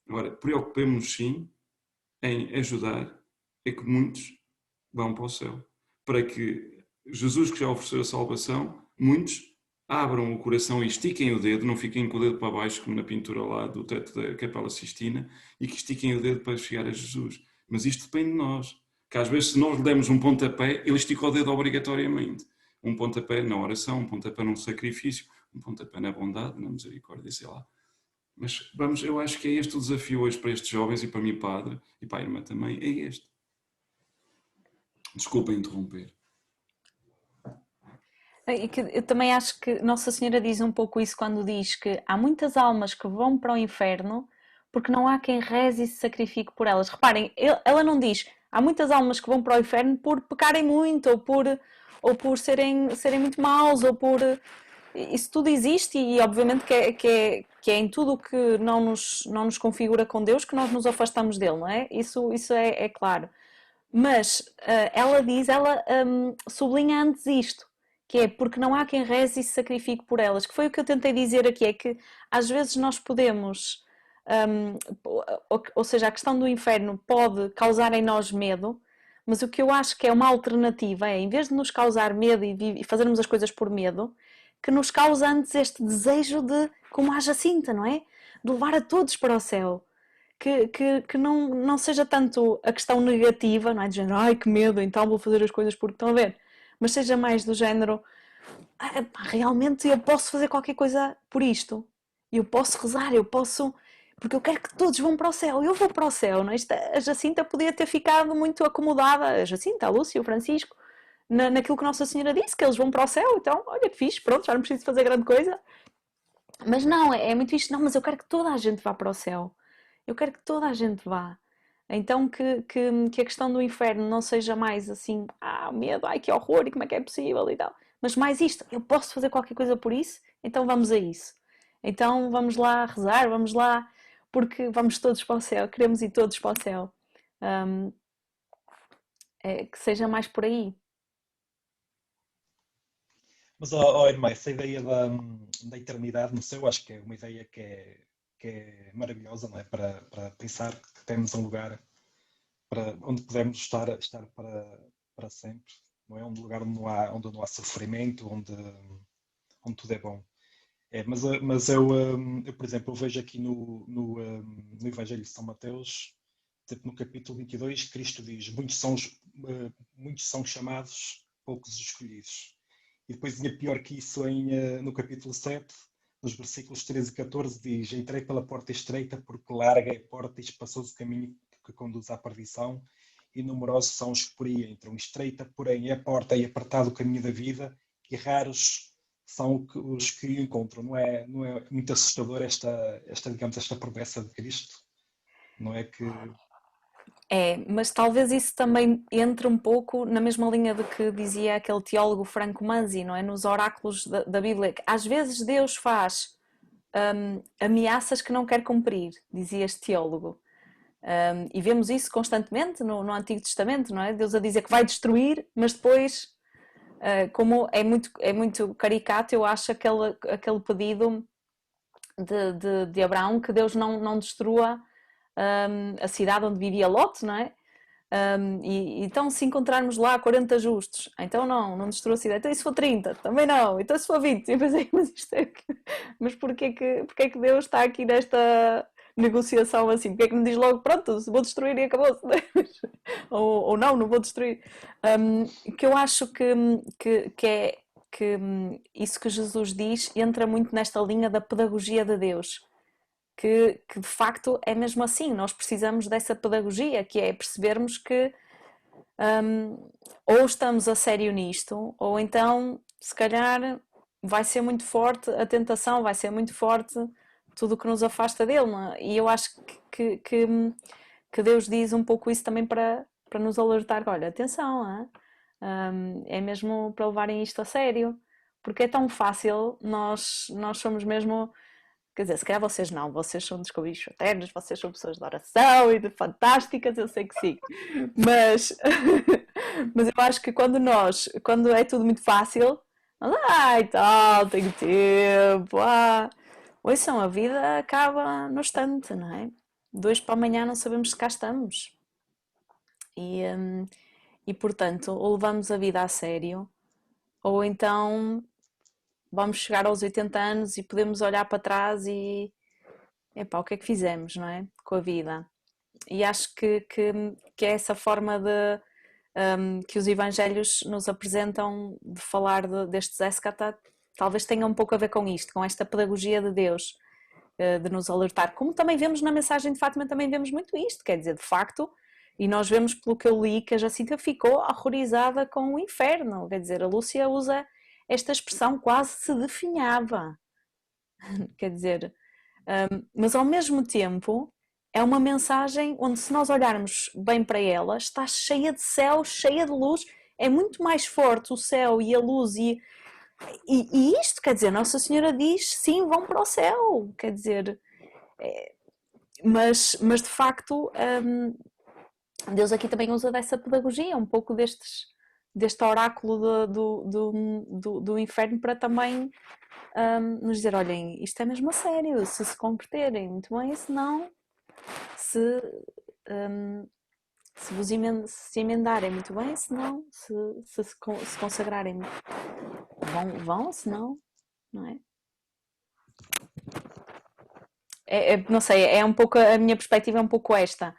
Agora, preocupemos-nos sim em ajudar a que muitos vão para o céu. Para que Jesus, que já ofereceu a salvação, muitos abram o coração e estiquem o dedo, não fiquem com o dedo para baixo, como na pintura lá do teto da Capela Sistina, e que estiquem o dedo para chegar a Jesus. Mas isto depende de nós. Que às vezes, se nós lhe demos um pontapé, ele estica o dedo obrigatoriamente. Um pontapé na oração, um pontapé num sacrifício, um pontapé na bondade, na misericórdia, sei lá. Mas eu acho que é este o desafio hoje para estes jovens e para mim, padre, e para a irmã também, é este. Desculpa interromper. Eu também acho que Nossa Senhora diz um pouco isso quando diz que há muitas almas que vão para o inferno porque não há quem reze e se sacrifique por elas. Reparem, ela não diz há muitas almas que vão para o inferno por pecarem muito ou por serem muito maus ou por... Isso tudo existe e obviamente que é em tudo o que não nos configura com Deus que nós nos afastamos dele, não é? Isso é claro. Mas ela sublinha antes isto, que é porque não há quem reze e se sacrifique por elas, que foi o que eu tentei dizer aqui, é que às vezes nós podemos, ou seja, a questão do inferno pode causar em nós medo, mas o que eu acho que é uma alternativa é, em vez de nos causar medo e fazermos as coisas por medo, que nos causa antes este desejo de, como a Jacinta, não é? De levar a todos para o céu. Que não seja tanto a questão negativa, não é? De género, ai que medo, então vou fazer as coisas porque estão a ver, mas seja mais do género, realmente eu posso fazer qualquer coisa por isto, eu posso rezar, porque eu quero que todos vão para o céu, eu vou para o céu, não é? A Jacinta podia ter ficado muito acomodada, a Jacinta, a Lúcia, o Francisco, naquilo que Nossa Senhora disse, que eles vão para o céu, então, olha que fixe, pronto, já não preciso fazer grande coisa. Mas não, é muito isto, não, mas eu quero que toda a gente vá para o céu. Eu quero que toda a gente vá. Então que a questão do inferno não seja mais assim, medo, ai que horror, e como é que é possível e tal. Mas mais isto, eu posso fazer qualquer coisa por isso, então vamos a isso. Então vamos lá rezar, vamos lá, porque vamos todos para o céu, queremos ir todos para o céu. Que seja mais por aí. Mas, irmã, essa ideia da eternidade no céu, acho que é uma ideia que é maravilhosa, não é? Para pensar que temos um lugar onde podemos estar para sempre. não é? Um lugar onde não há sofrimento, onde tudo é bom. Mas eu, por exemplo, eu vejo aqui no Evangelho de São Mateus, no capítulo 22, Cristo diz: muitos são chamados, poucos os escolhidos. E depois, ainda pior que isso, no capítulo 7, nos versículos 13 e 14, diz: entrei pela porta estreita, porque larga é a porta e espaçoso o caminho que conduz à perdição, e numerosos são os que por aí entram. Estreita, porém, é a porta e apertado o caminho da vida, e raros são os que o encontram. Não é muito assustador esta promessa de Cristo? Não é que... Mas talvez isso também entre um pouco na mesma linha do que dizia aquele teólogo Franco Manzi, não é? Nos oráculos da Bíblia, que às vezes Deus faz ameaças que não quer cumprir, dizia este teólogo. E vemos isso constantemente no Antigo Testamento, não é? Deus a dizer que vai destruir, mas depois, como é muito caricato, eu acho aquele pedido de Abraão que Deus não destrua a cidade onde vivia Lot, não é? Então se encontrarmos lá 40 justos, então não destrua a cidade. Então e se for 30? Também não. Então se for 20? Eu pensei, mas porquê que Deus está aqui nesta negociação assim? Porquê que me diz logo, pronto, vou destruir e acabou-se? ou não vou destruir. Que eu acho que isso que Jesus diz entra muito nesta linha da pedagogia de Deus. Que de facto é mesmo assim, nós precisamos dessa pedagogia, que é percebermos que ou estamos a sério nisto, ou então se calhar vai ser muito forte a tentação, vai ser muito forte tudo o que nos afasta dele, não é? E eu acho que Deus diz um pouco isso também para nos alertar, olha, atenção, é mesmo para levarem isto a sério, porque é tão fácil, nós somos mesmo... Quer dizer, se calhar vocês não, vocês são descobridos fraternos, vocês são pessoas de oração e de fantásticas, eu sei que sim. Mas eu acho que quando é tudo muito fácil, nós, tal, tenho tempo, ouçam, a vida acaba no instante, não é? 2 para amanhã não sabemos se cá estamos. E portanto, ou levamos a vida a sério, ou então... vamos chegar aos 80 anos e podemos olhar para trás e o que é que fizemos, não é? Com a vida. E acho que é essa forma que os evangelhos nos apresentam de falar destes eschatos, talvez tenha um pouco a ver com isto, com esta pedagogia de Deus, de nos alertar. Como também vemos na mensagem de Fátima, também vemos muito isto, quer dizer, de facto, e nós vemos pelo que eu li que a Jacinta ficou horrorizada com o inferno, quer dizer, a Lúcia usa esta expressão, quase se definhava, quer dizer, mas ao mesmo tempo é uma mensagem onde, se nós olharmos bem para ela, está cheia de céu, cheia de luz, é muito mais forte o céu e a luz e isto, quer dizer, Nossa Senhora diz, sim, vão para o céu, quer dizer, mas de facto Deus aqui também usa dessa pedagogia, um pouco deste oráculo do inferno para também nos dizer, olhem, isto é mesmo a sério, se converterem muito bem, se não, se vos emendarem muito bem, se não, se consagrarem, vão, se não é? Não sei, é um pouco, a minha perspectiva é um pouco esta.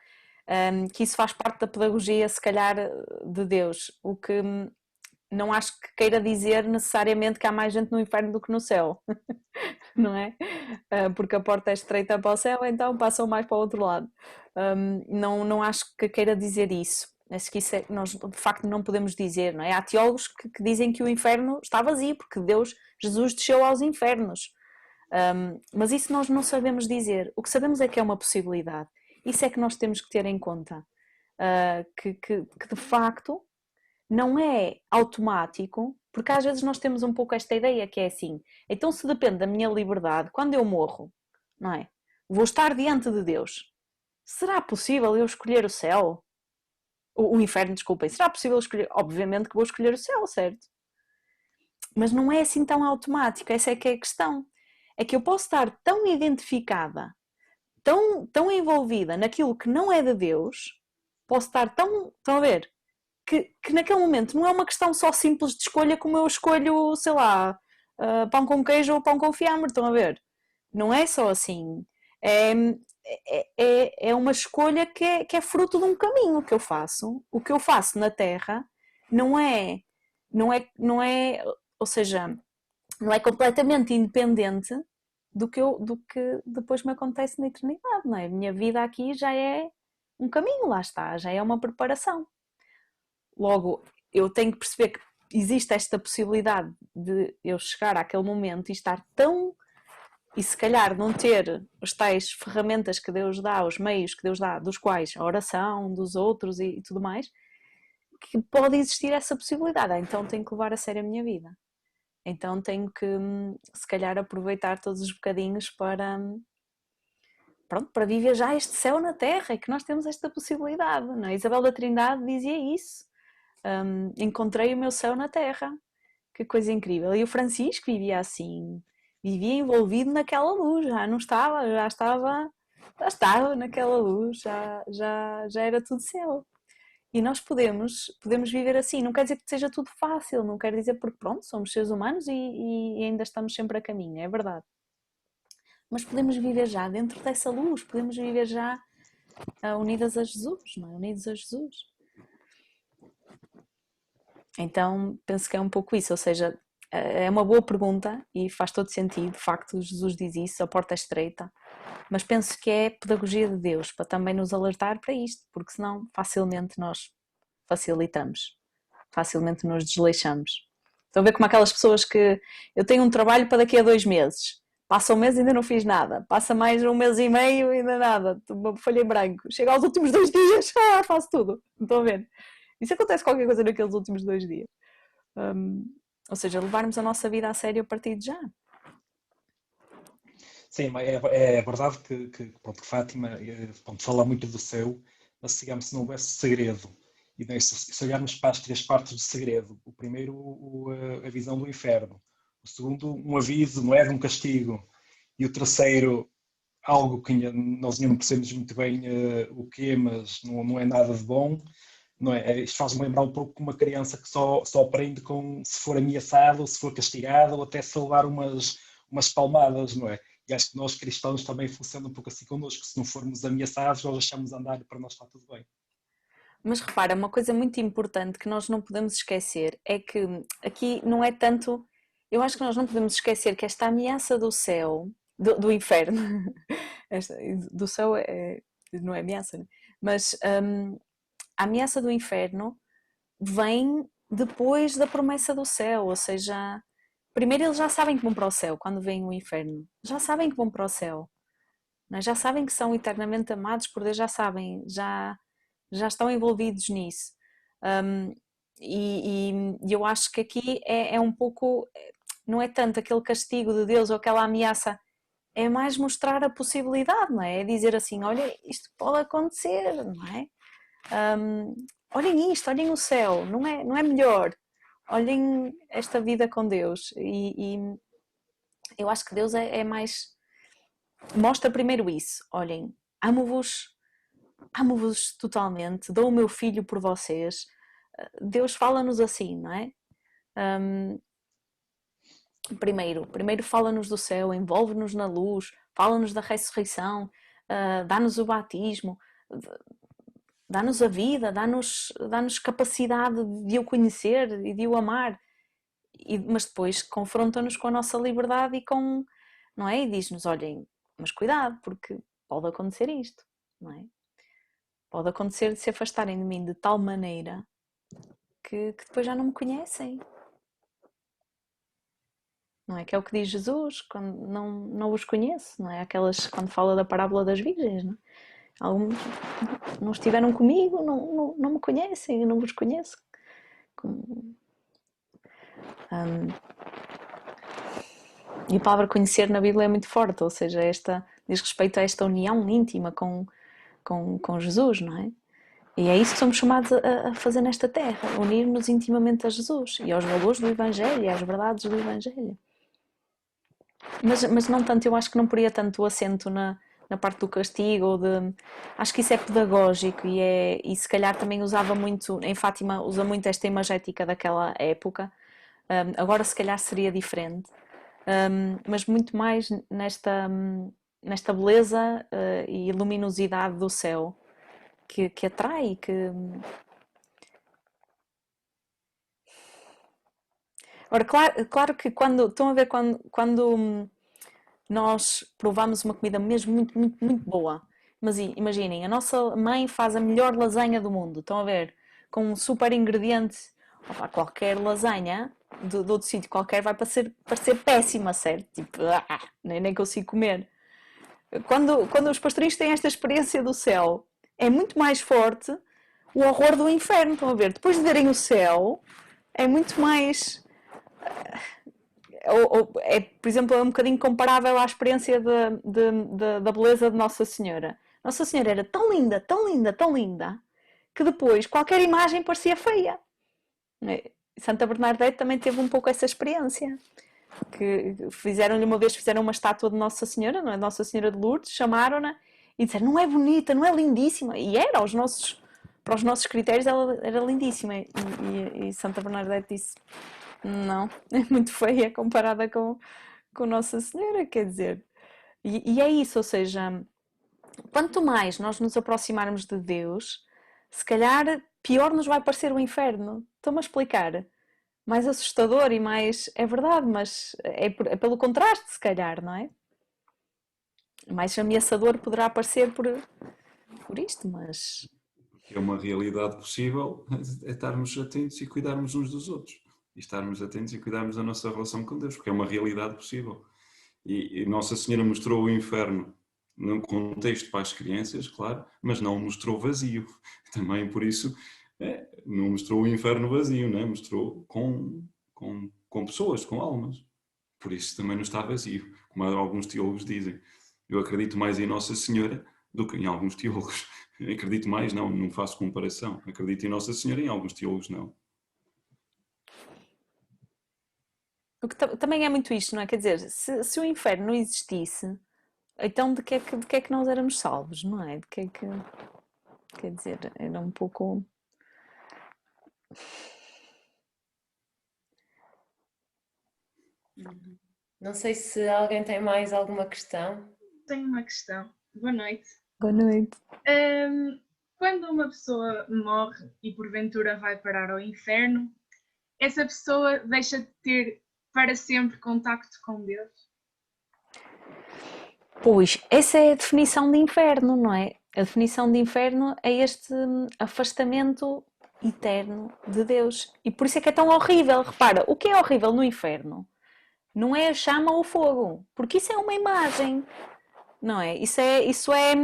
Que isso faz parte da pedagogia, se calhar, de Deus, o que não acho que queira dizer necessariamente que há mais gente no inferno do que no céu, não é? Porque a porta é estreita para o céu, então passam mais para o outro lado. Não acho que queira dizer isso. Acho que isso nós de facto não podemos dizer, não é? Há teólogos que dizem que o inferno está vazio, porque Jesus desceu aos infernos. Mas isso nós não sabemos dizer. O que sabemos é que é uma possibilidade. Isso é que nós temos que ter em conta, que de facto não é automático, porque às vezes nós temos um pouco esta ideia que é assim, então se depende da minha liberdade, quando eu morro, não é? Vou estar diante de Deus, será possível eu escolher o céu? O inferno, desculpem, será possível escolher? Obviamente que vou escolher o céu, certo? Mas não é assim tão automático, essa é que é a questão, é que eu posso estar tão identificada, tão envolvida naquilo que não é de Deus, posso estar estão a ver, que naquele momento não é uma questão só simples de escolha como eu escolho, sei lá, pão com queijo ou pão com fiambre, estão a ver? Não é só assim. É uma escolha que é fruto de um caminho que eu faço. O que eu faço na Terra não é, ou seja, não é completamente independente do que depois me acontece na eternidade, não é? A minha vida aqui já é um caminho, lá está, já é uma preparação. Logo, eu tenho que perceber que existe esta possibilidade de eu chegar àquele momento e estar tão... E se calhar não ter as tais ferramentas que Deus dá, os meios que Deus dá, dos quais a oração, dos outros e tudo mais, que pode existir essa possibilidade. Então tenho que levar a sério a minha vida. Então tenho que, se calhar, aproveitar todos os bocadinhos para... Pronto, para viver já este céu na Terra e que nós temos esta possibilidade, não é? Isabel da Trindade dizia isso. Encontrei o meu céu na Terra. Que coisa incrível. E o Francisco vivia assim, vivia envolvido naquela luz, já estava naquela luz, já era tudo céu. E nós podemos viver assim, não quer dizer que seja tudo fácil, não quer dizer porque pronto, somos seres humanos e ainda estamos sempre a caminho, é verdade. Mas podemos viver já dentro dessa luz, podemos viver já unidas a Jesus, não é? Unidos a Jesus. Então penso que é um pouco isso, ou seja, é uma boa pergunta e faz todo sentido, de facto Jesus diz isso, a porta é estreita, mas penso que é pedagogia de Deus para também nos alertar para isto, porque senão facilmente nós facilitamos, facilmente nos desleixamos. Estão a ver como aquelas pessoas que eu tenho um trabalho para daqui a 2 meses, passa um mês e ainda não fiz nada, passa mais 1 mês e meio e ainda nada, uma folha em branco, chega aos últimos 2 dias, faço tudo, estão a ver? Isso acontece qualquer coisa naqueles últimos 2 dias. Ou seja, levarmos a nossa vida a sério a partir de já. Sim, é verdade que Fátima fala muito do céu, mas digamos, se não houvesse segredo, e se olharmos para as 3 partes do segredo, o primeiro a visão do inferno, o segundo um aviso, não é, um castigo, e o terceiro algo que nós ainda não percebemos muito bem o que é, mas não é nada de bom. Não é? Isto faz-me lembrar um pouco uma criança que só aprende se for ameaçado, se for castigado, ou até se levar umas palmadas, não é? E acho que nós cristãos também funcionam um pouco assim connosco, se não formos ameaçados, nós deixamos andar e para nós está tudo bem. Mas repara, uma coisa muito importante que nós não podemos esquecer é que aqui não é tanto... Eu acho que nós não podemos esquecer que esta ameaça do céu, do inferno, do céu não é ameaça, né? Mas... a ameaça do inferno vem depois da promessa do céu, ou seja, primeiro eles já sabem que vão para o céu quando vem o inferno, já sabem que vão para o céu, não é? Já sabem que são eternamente amados por Deus, já sabem, já estão envolvidos nisso. E eu acho que aqui é um pouco, não é tanto aquele castigo de Deus ou aquela ameaça, é mais mostrar a possibilidade, não é? É dizer assim, olha, isto pode acontecer, não é? Olhem isto, olhem o céu, não é melhor, olhem esta vida com Deus e eu acho que Deus é mais, mostra primeiro isso, olhem, amo-vos totalmente, dou o meu filho por vocês. Deus fala-nos assim, não é? Primeiro fala-nos do céu, envolve-nos na luz, fala-nos da ressurreição, dá-nos o batismo, dá-nos a vida, dá-nos capacidade de o conhecer e de o amar, mas depois confronta-nos com a nossa liberdade e com, não é? E diz-nos, olhem, mas cuidado, porque pode acontecer isto, não é? Pode acontecer de se afastarem de mim de tal maneira que depois já não me conhecem. Não é? Que é o que diz Jesus, quando não os conheço, não é? Quando fala da parábola das virgens, não é? Alguns não estiveram comigo, não me conhecem, eu não vos conheço. E a palavra conhecer na Bíblia é muito forte, ou seja, diz respeito a esta união íntima com Jesus, não é? E é isso que somos chamados a fazer nesta terra, unir-nos intimamente a Jesus e aos valores do Evangelho e às verdades do Evangelho. Mas não tanto, eu acho que não poria tanto o acento na parte do castigo, ou de... Acho que isso é pedagógico e se calhar também usava muito, em Fátima usa muito esta imagética daquela época. Agora se calhar seria diferente, mas muito mais nesta beleza e luminosidade do céu que atrai, que... Ora, claro que estão a ver quando nós provamos uma comida mesmo muito, muito, muito boa, mas imaginem, a nossa mãe faz a melhor lasanha do mundo, estão a ver, com um super ingrediente, opa, qualquer lasanha de outro sítio qualquer vai parecer péssima, certo? Tipo, nem consigo comer. Quando os pastorinhos têm esta experiência do céu, é muito mais forte o horror do inferno, estão a ver? Depois de verem o céu, é muito mais... por exemplo, é um bocadinho comparável à experiência da beleza de Nossa Senhora. Nossa Senhora era tão linda, tão linda, tão linda, que depois qualquer imagem parecia feia. Santa Bernadette também teve um pouco essa experiência. Que fizeram-lhe uma vez, fizeram uma estátua de Nossa Senhora, não é? Nossa Senhora de Lourdes, chamaram-na e disseram, não é bonita, não é lindíssima. E era, para os nossos critérios, ela era lindíssima. E Santa Bernadette disse, não, é muito feia comparada com Nossa Senhora, quer dizer. E é isso, ou seja, quanto mais nós nos aproximarmos de Deus, se calhar pior nos vai parecer o inferno. Estou-me a explicar? Mais assustador e mais... É verdade, mas é pelo contraste, se calhar, não é? Mais ameaçador poderá parecer por isto, mas... É uma realidade possível, é estarmos atentos e cuidarmos uns dos outros. E estarmos atentos e cuidarmos da nossa relação com Deus, porque é uma realidade possível. E Nossa Senhora mostrou o inferno num contexto para as crianças, claro, mas não o mostrou vazio. Também por isso, não mostrou o inferno vazio, né? Mostrou com pessoas, com almas. Por isso também não está vazio, como alguns teólogos dizem. Eu acredito mais em Nossa Senhora do que em alguns teólogos. Acredito mais, não faço comparação. Acredito em Nossa Senhora, em alguns teólogos não. O que também é muito isto, não é? Quer dizer, se o inferno não existisse, então de que é que nós éramos salvos, não é? De que é que... Quer dizer, era um pouco... Não sei se alguém tem mais alguma questão. Tenho uma questão. Boa noite. Boa noite. Quando uma pessoa morre e porventura vai parar ao inferno, essa pessoa deixa de ter para sempre contacto com Deus? Pois, essa é a definição de inferno, não é? A definição de inferno é este afastamento eterno de Deus. E por isso é que é tão horrível. Repara, o que é horrível no inferno não é a chama ou o fogo, porque isso é uma imagem, não é? Isso é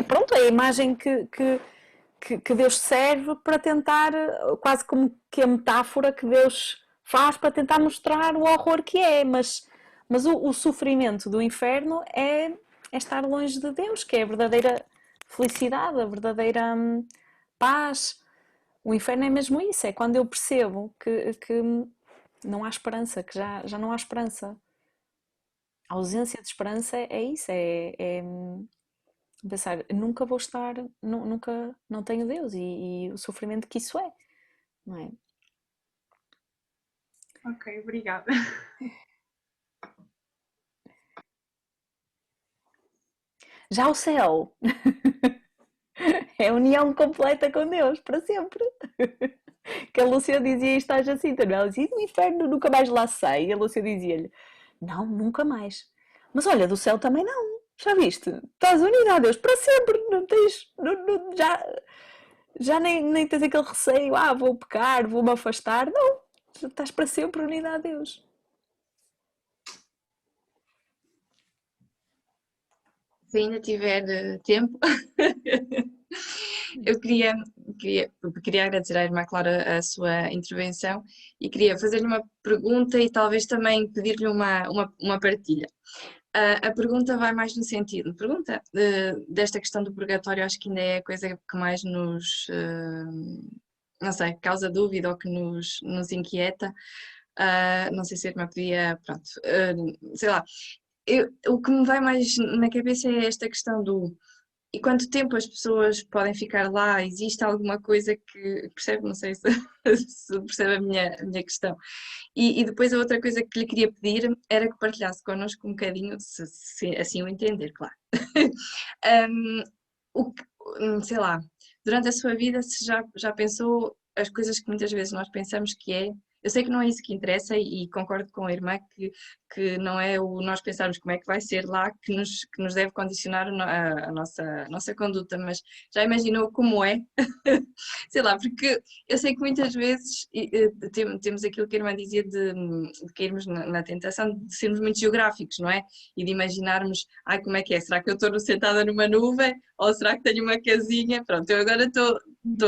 pronto, é a imagem que Deus serve para tentar, quase como que a metáfora que Deus faz para tentar mostrar o horror que é, mas o sofrimento do inferno é estar longe de Deus, que é a verdadeira felicidade, a verdadeira paz. O inferno é mesmo isso, é quando eu percebo que não há esperança, que já não há esperança. A ausência de esperança é isso, é pensar, nunca vou estar, nunca, não tenho Deus e o sofrimento que isso é, não é? Ok, obrigada. Já o céu é a união completa com Deus, para sempre. Que a Lúcia dizia isto à Jacinta, não é? Ela dizia, o inferno nunca mais lá sei. E a Lúcia dizia-lhe, não, nunca mais. Mas olha, do céu também não. Já viste? Estás unida a Deus para sempre. Não tens, já nem tens aquele receio, vou pecar, vou-me afastar. Não, estás para sempre unida a Deus. Se ainda tiver tempo, eu queria agradecer à irmã Clara a sua intervenção e queria fazer-lhe uma pergunta e talvez também pedir-lhe uma partilha. A pergunta vai mais no sentido, desta questão do purgatório, acho que ainda é a coisa que mais nos, não sei, causa dúvida ou que nos inquieta. Não sei se a irmã podia, pronto, sei lá. o que me vai mais na cabeça é esta questão do e quanto tempo as pessoas podem ficar lá? Existe alguma coisa que percebe? Não sei se, se percebe a minha questão. E depois a outra coisa que lhe queria pedir era que partilhasse connosco um bocadinho, se assim o entender, claro. Sei lá, durante a sua vida, se já pensou as coisas que muitas vezes nós pensamos que é. Eu sei que não é isso que interessa e concordo com a irmã que não é o nós pensarmos como é que vai ser lá que nos deve condicionar a nossa conduta, mas já imaginou como é? Sei lá, porque eu sei que muitas vezes temos aquilo que a irmã dizia de cairmos na tentação de sermos muito geográficos, não é? E de imaginarmos, ai, como é que é? Será que eu estou sentada numa nuvem? Ou será que tenho uma casinha? Pronto, eu agora estou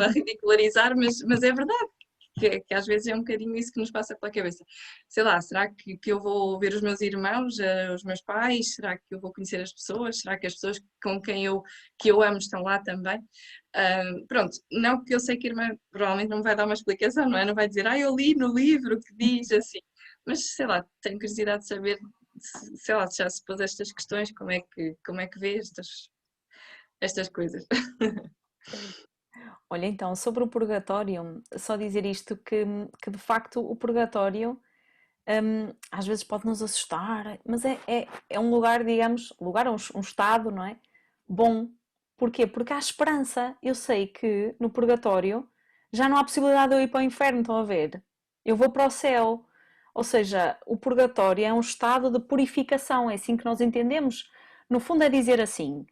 a ridicularizar, mas é verdade. Que às vezes é um bocadinho isso que nos passa pela cabeça. Sei lá, será que eu vou ver os meus irmãos, os meus pais? Será que eu vou conhecer as pessoas? Será que as pessoas com quem que eu amo estão lá também? Pronto, não que eu sei que a irmã provavelmente não me vai dar uma explicação, não é? Não vai dizer, eu li no livro que diz assim. Mas sei lá, tenho curiosidade de saber, sei lá, se já se pôs estas questões, como é que vê estas coisas. Olha, então, sobre o purgatório, só dizer isto que de facto o purgatório às vezes pode nos assustar, mas é um lugar, digamos, um estado, não é? Bom. Porquê? Porque há esperança. Eu sei que no purgatório já não há possibilidade de eu ir para o inferno, estão a ver? Eu vou para o céu. Ou seja, o purgatório é um estado de purificação, é assim que nós entendemos. No fundo é dizer assim,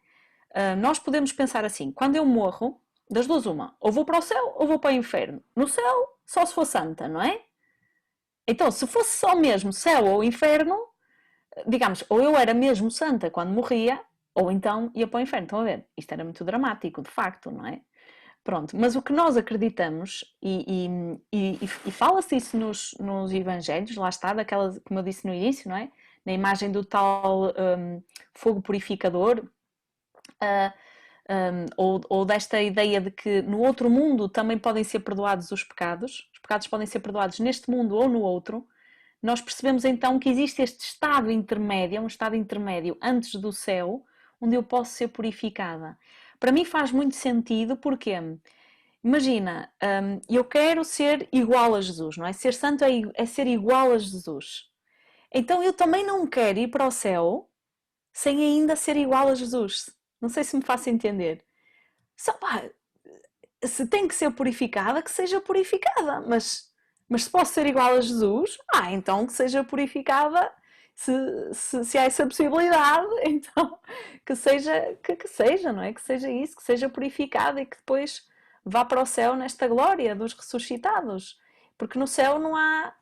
nós podemos pensar assim, quando eu morro, das duas uma, ou vou para o céu ou vou para o inferno. No céu, só se for santa, não é? Então, se fosse só mesmo céu ou inferno, digamos, ou eu era mesmo santa quando morria, ou então ia para o inferno. Estão a ver? Isto era muito dramático, de facto, não é? Pronto, mas o que nós acreditamos, e fala-se isso nos evangelhos, lá está, daquela, como eu disse no início, não é? Na imagem do tal fogo purificador, ou desta ideia de que no outro mundo também podem ser perdoados os pecados podem ser perdoados neste mundo ou no outro, nós percebemos então que existe este estado intermédio, um estado intermédio antes do céu, onde eu posso ser purificada. Para mim faz muito sentido, porque imagina, eu quero ser igual a Jesus, não é? Ser santo é ser igual a Jesus. Então eu também não quero ir para o céu sem ainda ser igual a Jesus. Não sei se me faço entender. Só, pá, se tem que ser purificada, que seja purificada, mas se posso ser igual a Jesus, então que seja purificada, se há essa possibilidade, então que seja, não é? Que seja isso, que seja purificada e que depois vá para o céu nesta glória dos ressuscitados, porque no céu não há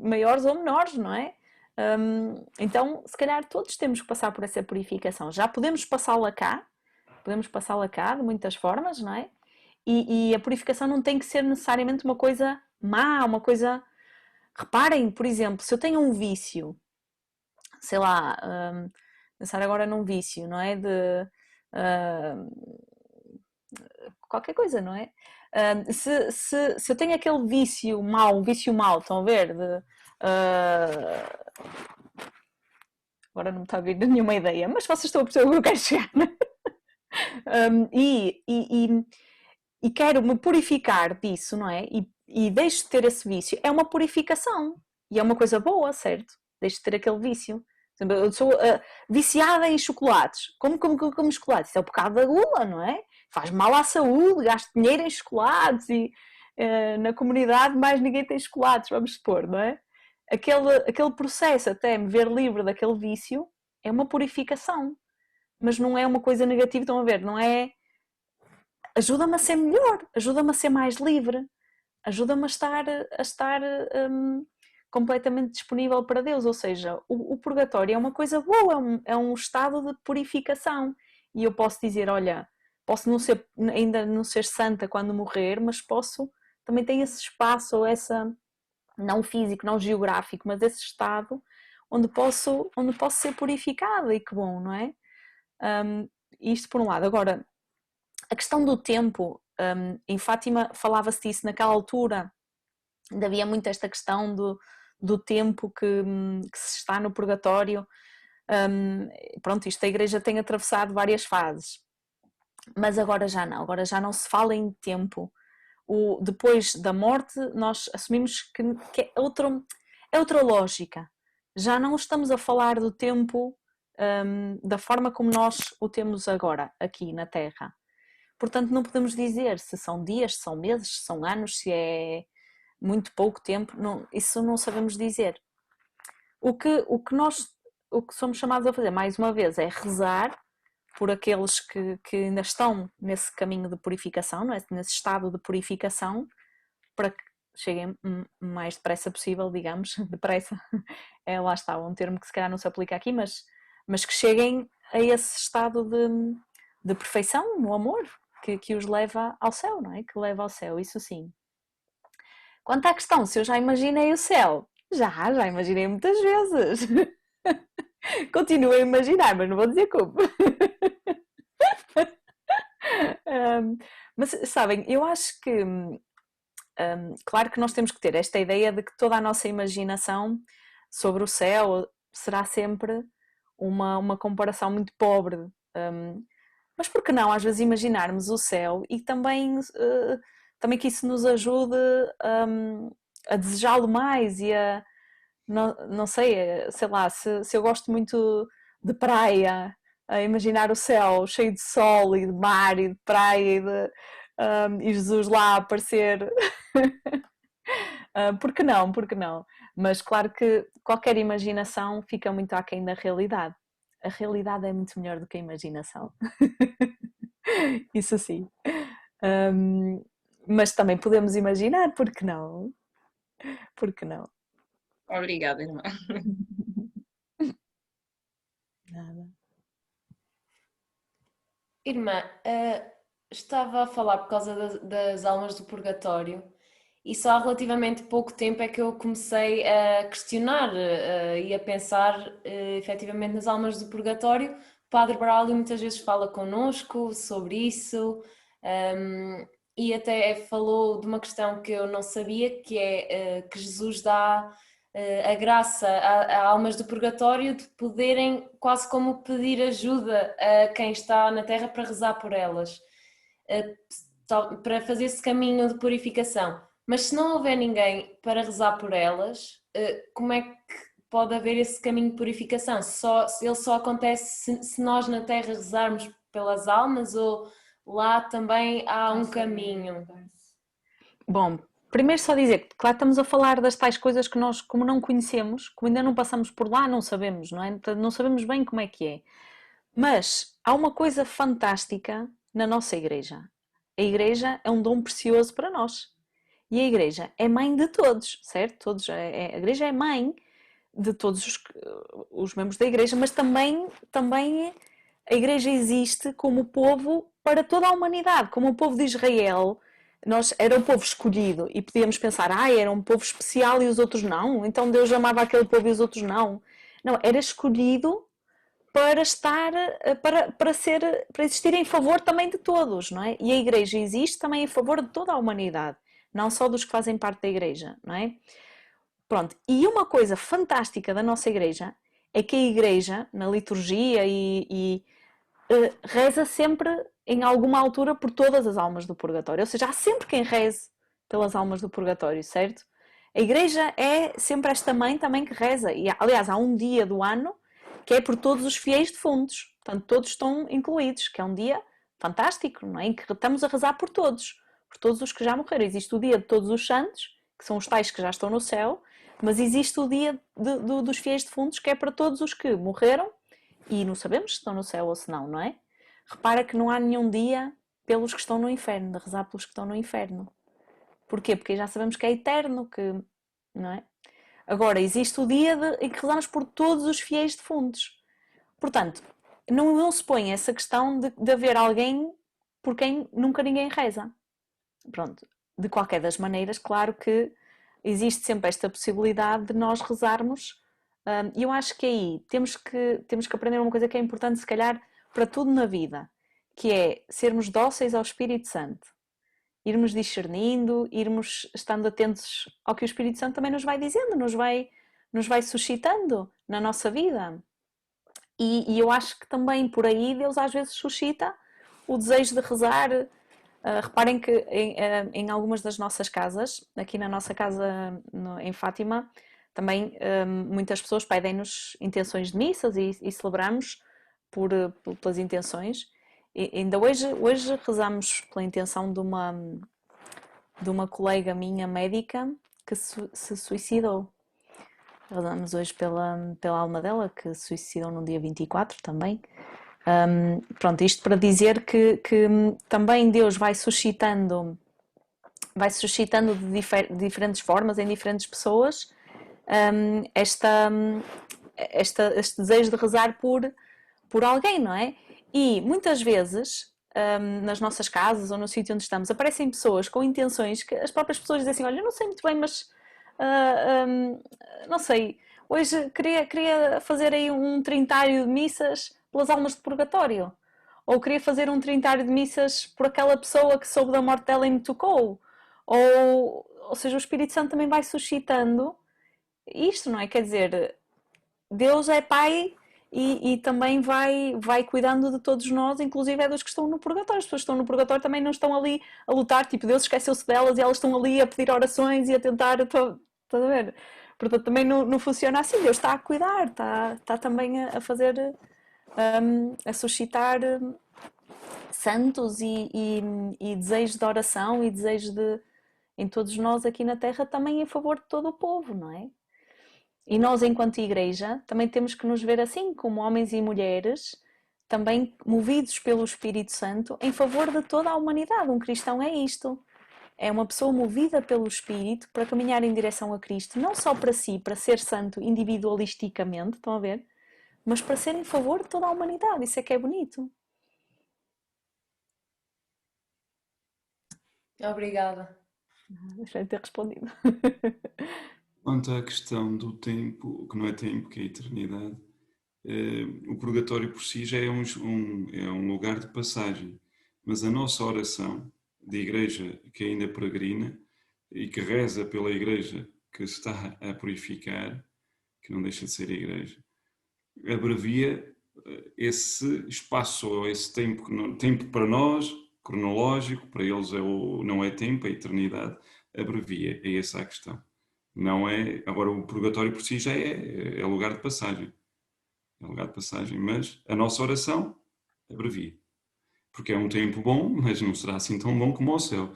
maiores ou menores, não é? Então, se calhar todos temos que passar por essa purificação. Já podemos passá-la cá de muitas formas, não é? E a purificação não tem que ser necessariamente uma coisa má, uma coisa... Reparem, por exemplo, se eu tenho um vício, sei lá, pensar agora num vício, não é? De qualquer coisa, não é? Se eu tenho aquele vício mau, um vício mau, estão a ver? Agora não me está a vir nenhuma ideia, mas vocês estão a perceber o que eu quero chegar, não é? E quero me purificar disso, não é? E deixo de ter esse vício. É uma purificação. E é uma coisa boa, certo? Deixo de ter aquele vício. Eu sou viciada em chocolates. Como chocolates? Isso é o pecado da gula, não é? Faz mal à saúde, gasto dinheiro em chocolates e na comunidade mais ninguém tem chocolates, vamos supor, não é? Aquele processo até me ver livre daquele vício é uma purificação. Mas não é uma coisa negativa, estão a ver? Não é... Ajuda-me a ser melhor, ajuda-me a ser mais livre, ajuda-me a estar completamente disponível para Deus. Ou seja, o purgatório é uma coisa boa, é um estado de purificação. E eu posso dizer, olha, posso ainda não ser santa quando morrer, mas também ter esse espaço, ou essa, não físico, não geográfico, mas esse estado onde posso ser purificada, e que bom, não é? Isto por um lado. Agora, a questão do tempo, em Fátima falava-se disso naquela altura, ainda havia muito esta questão do tempo que se está no purgatório. Pronto, isto a Igreja tem atravessado várias fases, mas agora já não se fala em tempo. Depois da morte nós assumimos que é outra lógica, já não estamos a falar do tempo da forma como nós o temos agora, aqui na Terra. Portanto, não podemos dizer se são dias, se são meses, se são anos, se é muito pouco tempo, isso não sabemos dizer. O que somos chamados a fazer, mais uma vez, é rezar por aqueles que ainda estão nesse caminho de purificação, não é? Nesse estado de purificação, para que cheguem o mais depressa possível, digamos, depressa, lá está, um termo que se calhar não se aplica aqui, mas que cheguem a esse estado de perfeição no amor, que os leva ao céu, não é? Que leva ao céu, isso sim. Quanto à questão, se eu já imaginei o céu, já imaginei muitas vezes. Continuo a imaginar, mas não vou dizer como. Mas sabem, eu acho que claro que nós temos que ter esta ideia de que toda a nossa imaginação sobre o céu será sempre uma comparação muito pobre, mas por que não às vezes imaginarmos o céu e também que isso nos ajude a desejá-lo mais e a não sei lá, se eu gosto muito de praia, a imaginar o céu cheio de sol e de mar e de praia e Jesus lá a aparecer. Por que não? Mas claro que qualquer imaginação fica muito aquém da realidade. A realidade é muito melhor do que a imaginação. Isso sim. Mas também podemos imaginar, por que não? Por que não? Obrigada, irmã. Nada. Irmã, estava a falar por causa das almas do purgatório e só há relativamente pouco tempo é que eu comecei a questionar e a pensar efetivamente nas almas do purgatório. O Padre Braulio muitas vezes fala connosco sobre isso e até falou de uma questão que eu não sabia, que é que Jesus dá a graça a almas do purgatório de poderem quase como pedir ajuda a quem está na Terra para rezar por elas, para fazer esse caminho de purificação. Mas se não houver ninguém para rezar por elas, como é que pode haver esse caminho de purificação? Ele só acontece se nós na Terra rezarmos pelas almas ou lá também há um caminho? Bom, primeiro só dizer que claro, estamos a falar das tais coisas que nós, como não conhecemos, como ainda não passamos por lá, não sabemos, não é? Não sabemos bem como é que é. Mas há uma coisa fantástica na nossa Igreja. A Igreja é um dom precioso para nós. E a Igreja é mãe de todos, certo? A Igreja é mãe de todos os membros da Igreja, mas também a Igreja existe como povo para toda a humanidade, como o povo de Israel. Era o povo escolhido e podíamos pensar, era um povo especial e os outros não, então Deus amava aquele povo e os outros não. Não, era escolhido para estar, para existir em favor também de todos, não é? E a Igreja existe também em favor de toda a humanidade, não só dos que fazem parte da Igreja, não é? Pronto, e uma coisa fantástica da nossa Igreja é que a Igreja, na liturgia reza sempre em alguma altura por todas as almas do purgatório, ou seja, há sempre quem reze pelas almas do purgatório, certo? A Igreja é sempre esta mãe também que reza, e aliás há um dia do ano que é por todos os fiéis defuntos, portanto todos estão incluídos, que é um dia fantástico, não é? Em que estamos a rezar por todos os que já morreram. Existe o dia de todos os santos, que são os tais que já estão no céu, mas existe o dia dos fiéis defuntos, que é para todos os que morreram e não sabemos se estão no céu ou se não, não é? Repara que não há nenhum dia pelos que estão no inferno, de rezar pelos que estão no inferno. Porquê? Porque já sabemos que é eterno, não é? Agora, existe o dia em que rezamos por todos os fiéis defuntos. Portanto, não se põe essa questão de haver alguém por quem nunca ninguém reza. Pronto, de qualquer das maneiras, claro que existe sempre esta possibilidade de nós rezarmos. E eu acho que aí temos que aprender uma coisa que é importante, se calhar, para tudo na vida, que é sermos dóceis ao Espírito Santo. Irmos discernindo, irmos estando atentos ao que o Espírito Santo também nos vai dizendo, nos vai suscitando na nossa vida. E eu acho que também por aí Deus às vezes suscita o desejo de rezar. Reparem que em algumas das nossas casas, aqui na nossa casa em Fátima, também muitas pessoas pedem-nos intenções de missas e celebramos pelas intenções. E ainda hoje rezamos pela intenção de uma colega minha médica que se suicidou. Rezamos hoje pela alma dela, que se suicidou no dia 24 também. Pronto, isto para dizer que também Deus vai suscitando de diferentes formas, em diferentes pessoas, este desejo de rezar por alguém, não é? E muitas vezes, nas nossas casas ou no sítio onde estamos, aparecem pessoas com intenções que as próprias pessoas dizem assim, olha, eu não sei muito bem, mas não sei, hoje queria fazer aí um trintário de missas pelas almas de purgatório, ou queria fazer um trintário de missas por aquela pessoa que soube da morte dela e me tocou, ou seja, o Espírito Santo também vai suscitando isto, não é? Quer dizer, Deus é Pai e também vai cuidando de todos nós, inclusive é dos que estão no purgatório. As pessoas que estão no purgatório também não estão ali a lutar, tipo, Deus esqueceu-se delas e elas estão ali a pedir orações e a tentar, estás a ver? Portanto, também não funciona assim. Deus está a cuidar, está também a fazer, a suscitar santos e desejos de oração e desejos em todos nós aqui na Terra também em favor de todo o povo, não é? E nós, enquanto igreja, também temos que nos ver assim, como homens e mulheres, também movidos pelo Espírito Santo, em favor de toda a humanidade. Um cristão é isto. É uma pessoa movida pelo Espírito para caminhar em direção a Cristo, não só para si, para ser santo individualisticamente, estão a ver? Mas para ser em favor de toda a humanidade. Isso é que é bonito. Obrigada. Espero ter respondido. Quanto à questão do tempo, que não é tempo, que é eternidade, o purgatório por si já é um lugar de passagem, mas a nossa oração de igreja que ainda peregrina e que reza pela igreja que se está a purificar, que não deixa de ser a igreja, abrevia esse espaço ou esse tempo para nós, cronológico, para eles não é tempo, é eternidade, abrevia, é essa a questão. Não é, agora o purgatório por si já é lugar de passagem. É lugar de passagem, mas a nossa oração abrevia. Porque é um tempo bom, mas não será assim tão bom como o céu.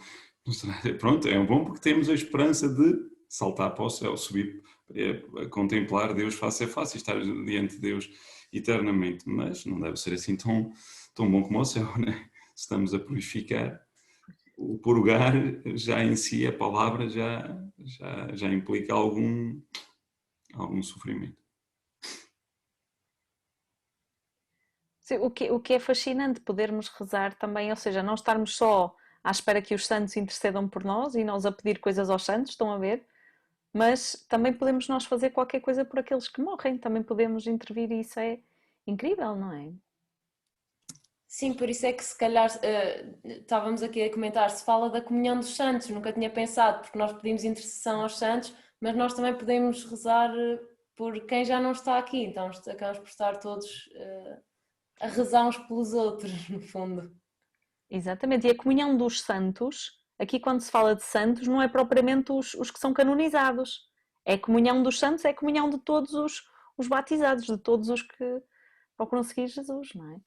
Não será, pronto, é bom porque temos a esperança de saltar para o céu, subir, contemplar Deus face a face e estar diante de Deus eternamente. Mas não deve ser assim tão bom como o céu, né? Estamos a purificar. O purgar já em si, a palavra já implica algum sofrimento. Sim, o que é fascinante podermos rezar também, ou seja, não estarmos só à espera que os santos intercedam por nós e nós a pedir coisas aos santos, estão a ver? Mas também podemos nós fazer qualquer coisa por aqueles que morrem, também podemos intervir e isso é incrível, não é? Sim, por isso é que se calhar estávamos aqui a comentar, se fala da comunhão dos santos, nunca tinha pensado, porque nós pedimos intercessão aos santos, mas nós também podemos rezar por quem já não está aqui, então acabamos por estar todos a rezar uns pelos outros, no fundo. Exatamente, e a comunhão dos santos, aqui quando se fala de santos, não é propriamente os que são canonizados, é a comunhão dos santos, é a comunhão de todos os batizados, de todos os que procuram seguir Jesus, não é?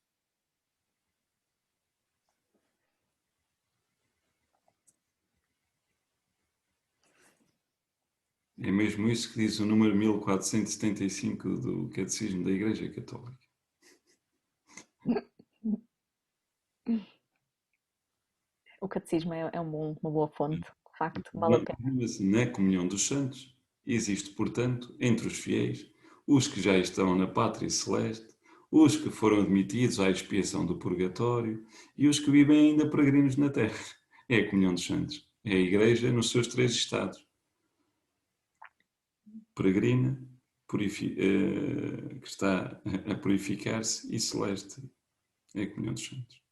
É mesmo isso que diz o número 1475 do Catecismo da Igreja Católica. O catecismo é uma boa fonte, de facto, vale a pena. Na comunhão dos santos existe, portanto, entre os fiéis, os que já estão na pátria celeste, os que foram admitidos à expiação do purgatório e os que vivem ainda peregrinos na terra. É a comunhão dos santos. É a Igreja nos seus três estados. Peregrina, que está a purificar-se, e celeste. É a comunhão dos santos.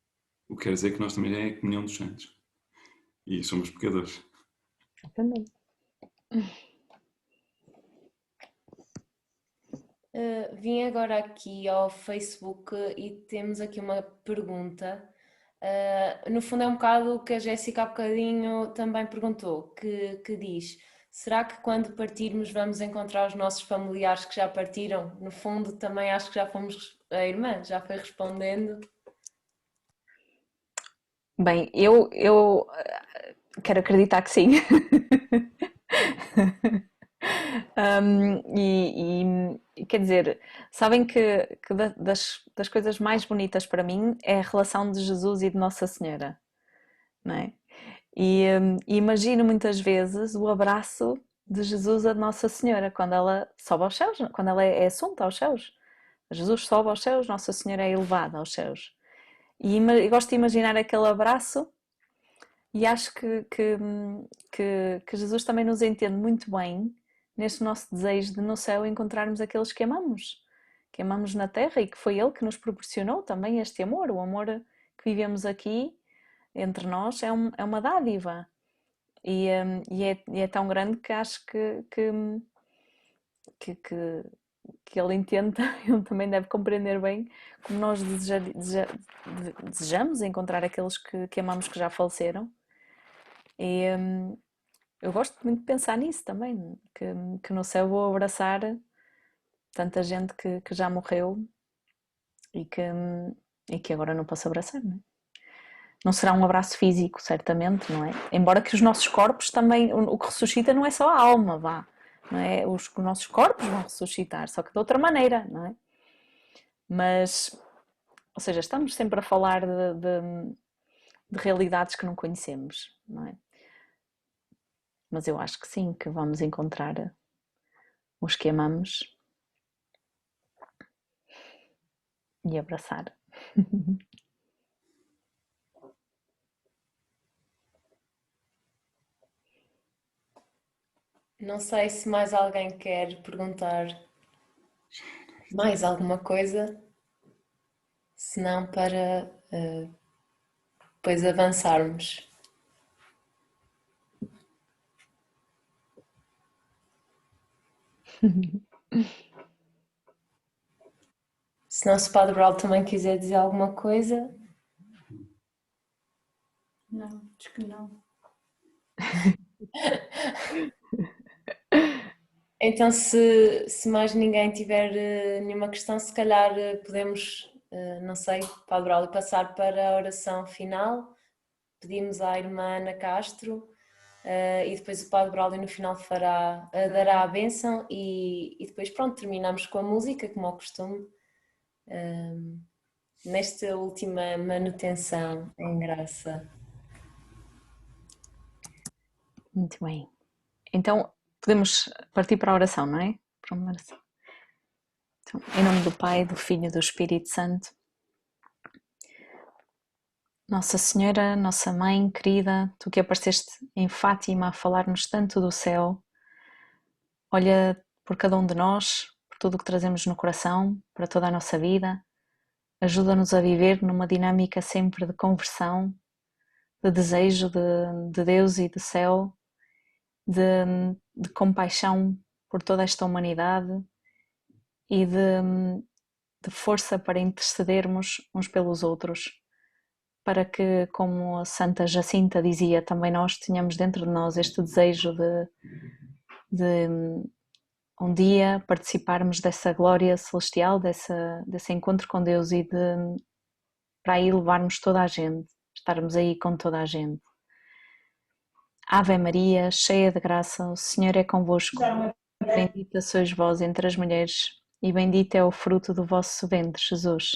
O que quer dizer que nós também é a comunhão dos santos. E somos pecadores. Exatamente. Vim agora aqui ao Facebook e temos aqui uma pergunta. No fundo é um bocado o que a Jéssica há bocadinho também perguntou, que diz: será que quando partirmos vamos encontrar os nossos familiares que já partiram? No fundo também acho que já fomos, a irmã já foi respondendo. Bem, eu quero acreditar que sim. E quer dizer, sabem que das coisas mais bonitas para mim é a relação de Jesus e de Nossa Senhora, não é? E imagino muitas vezes o abraço de Jesus a Nossa Senhora quando ela sobe aos céus, quando ela é assunta aos céus. Jesus sobe aos céus, Nossa Senhora é elevada aos céus. E gosto de imaginar aquele abraço e acho que Jesus também nos entende muito bem neste nosso desejo de no céu encontrarmos aqueles que amamos na terra e que foi Ele que nos proporcionou também este amor. O amor que vivemos aqui entre nós é uma dádiva e é tão grande que acho que Ele entende, Ele também deve compreender bem como nós desejamos encontrar aqueles que amamos que já faleceram. E eu gosto muito de pensar nisso também, que no céu vou abraçar tanta gente que já morreu e que agora não posso abraçar, não é? Não será um abraço físico, certamente, não é? Embora que os nossos corpos também, o que ressuscita não é só a alma, vá, não é? Os nossos corpos vão ressuscitar, só que de outra maneira, não é? Mas, ou seja, estamos sempre a falar de realidades que não conhecemos, não é? Mas eu acho que sim, que vamos encontrar os que amamos e abraçar. Não sei se mais alguém quer perguntar mais alguma coisa, se não para depois avançarmos. Se não, se o Padre Braulio também quiser dizer alguma coisa. Não, acho que não. Então, se mais ninguém tiver nenhuma questão, se calhar podemos, não sei, Padre Braulio, passar para a oração final. Pedimos à irmã Ana Castro e depois o Padre Braulio no final dará a bênção e depois pronto, terminamos com a música, como ao costume, nesta última manutenção em graça. Muito bem. Então, podemos partir para a oração, não é? Para uma oração. Então, em nome do Pai, do Filho e do Espírito Santo. Nossa Senhora, nossa Mãe querida, Tu que apareceste em Fátima a falar-nos tanto do céu, olha por cada um de nós, por tudo o que trazemos no coração, para toda a nossa vida. Ajuda-nos a viver numa dinâmica sempre de conversão, de desejo de Deus e do céu, de compaixão por toda esta humanidade e de força para intercedermos uns pelos outros, para que, como a Santa Jacinta dizia, também nós tenhamos dentro de nós este desejo de um dia participarmos dessa glória celestial, desse encontro com Deus e para aí levarmos toda a gente, estarmos aí com toda a gente. Ave Maria, cheia de graça, o Senhor é convosco. Bendita sois vós entre as mulheres, e bendito é o fruto do vosso ventre, Jesus.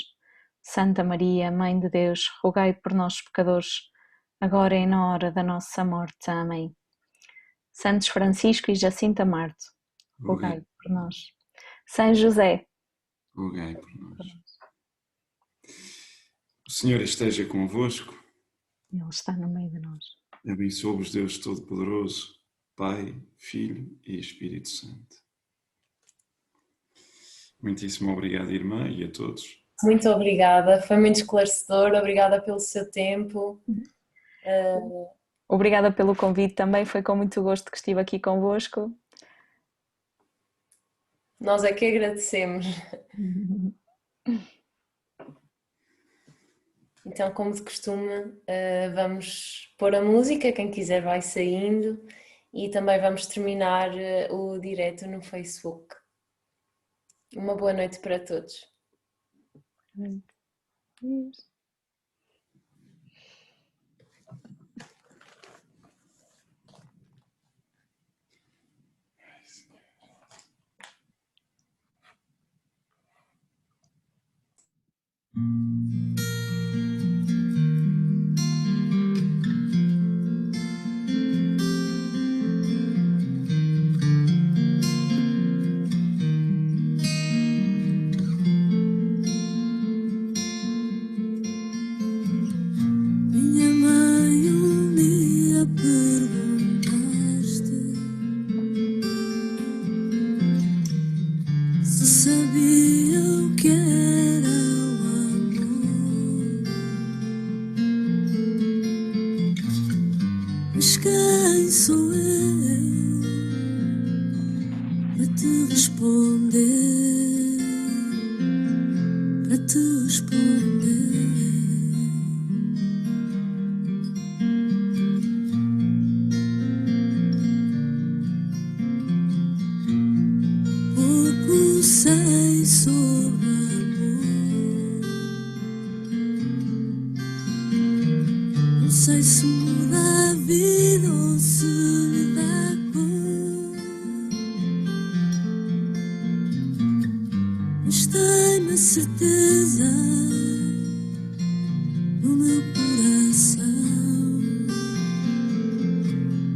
Santa Maria, Mãe de Deus, rogai por nós, pecadores, agora e na hora da nossa morte. Amém. Santos Francisco e Jacinta Marto, rogai por nós. São José, rogai por nós. O Senhor esteja convosco. Ele está no meio de nós. Abençoe-vos Deus Todo-Poderoso, Pai, Filho e Espírito Santo. Muitíssimo obrigado, irmã, e a todos. Muito obrigada, foi muito esclarecedor, obrigada pelo seu tempo. Obrigada pelo convite também, foi com muito gosto que estive aqui convosco. Nós é que agradecemos. Então, como de costume, vamos pôr a música, quem quiser vai saindo e também vamos terminar o direto no Facebook. Uma boa noite para todos. Minha mãe um dia perguntaste se sabia o que era o amor. Mas quem sou eu para te responder? Para te responder. Pouco sei sobre amor. Não sei se muda a vida ou se lhe dá cor. Mas tenho a certeza no meu coração,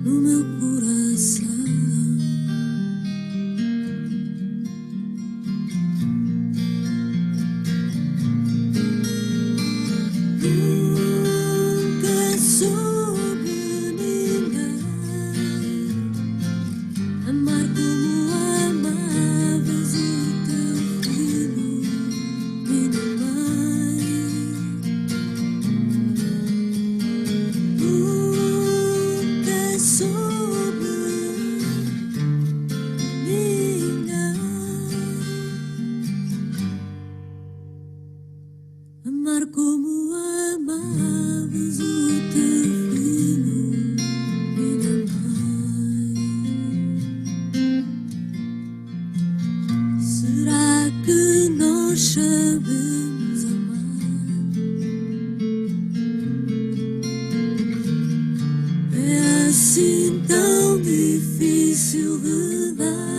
no meu coração. Nunca soube ninguém amar como amavas o teu filho, minha mãe. Nunca soube ninguém amar como amavas o teu filho, minha mãe. Será que nós sabemos amar? É assim tão difícil de dar.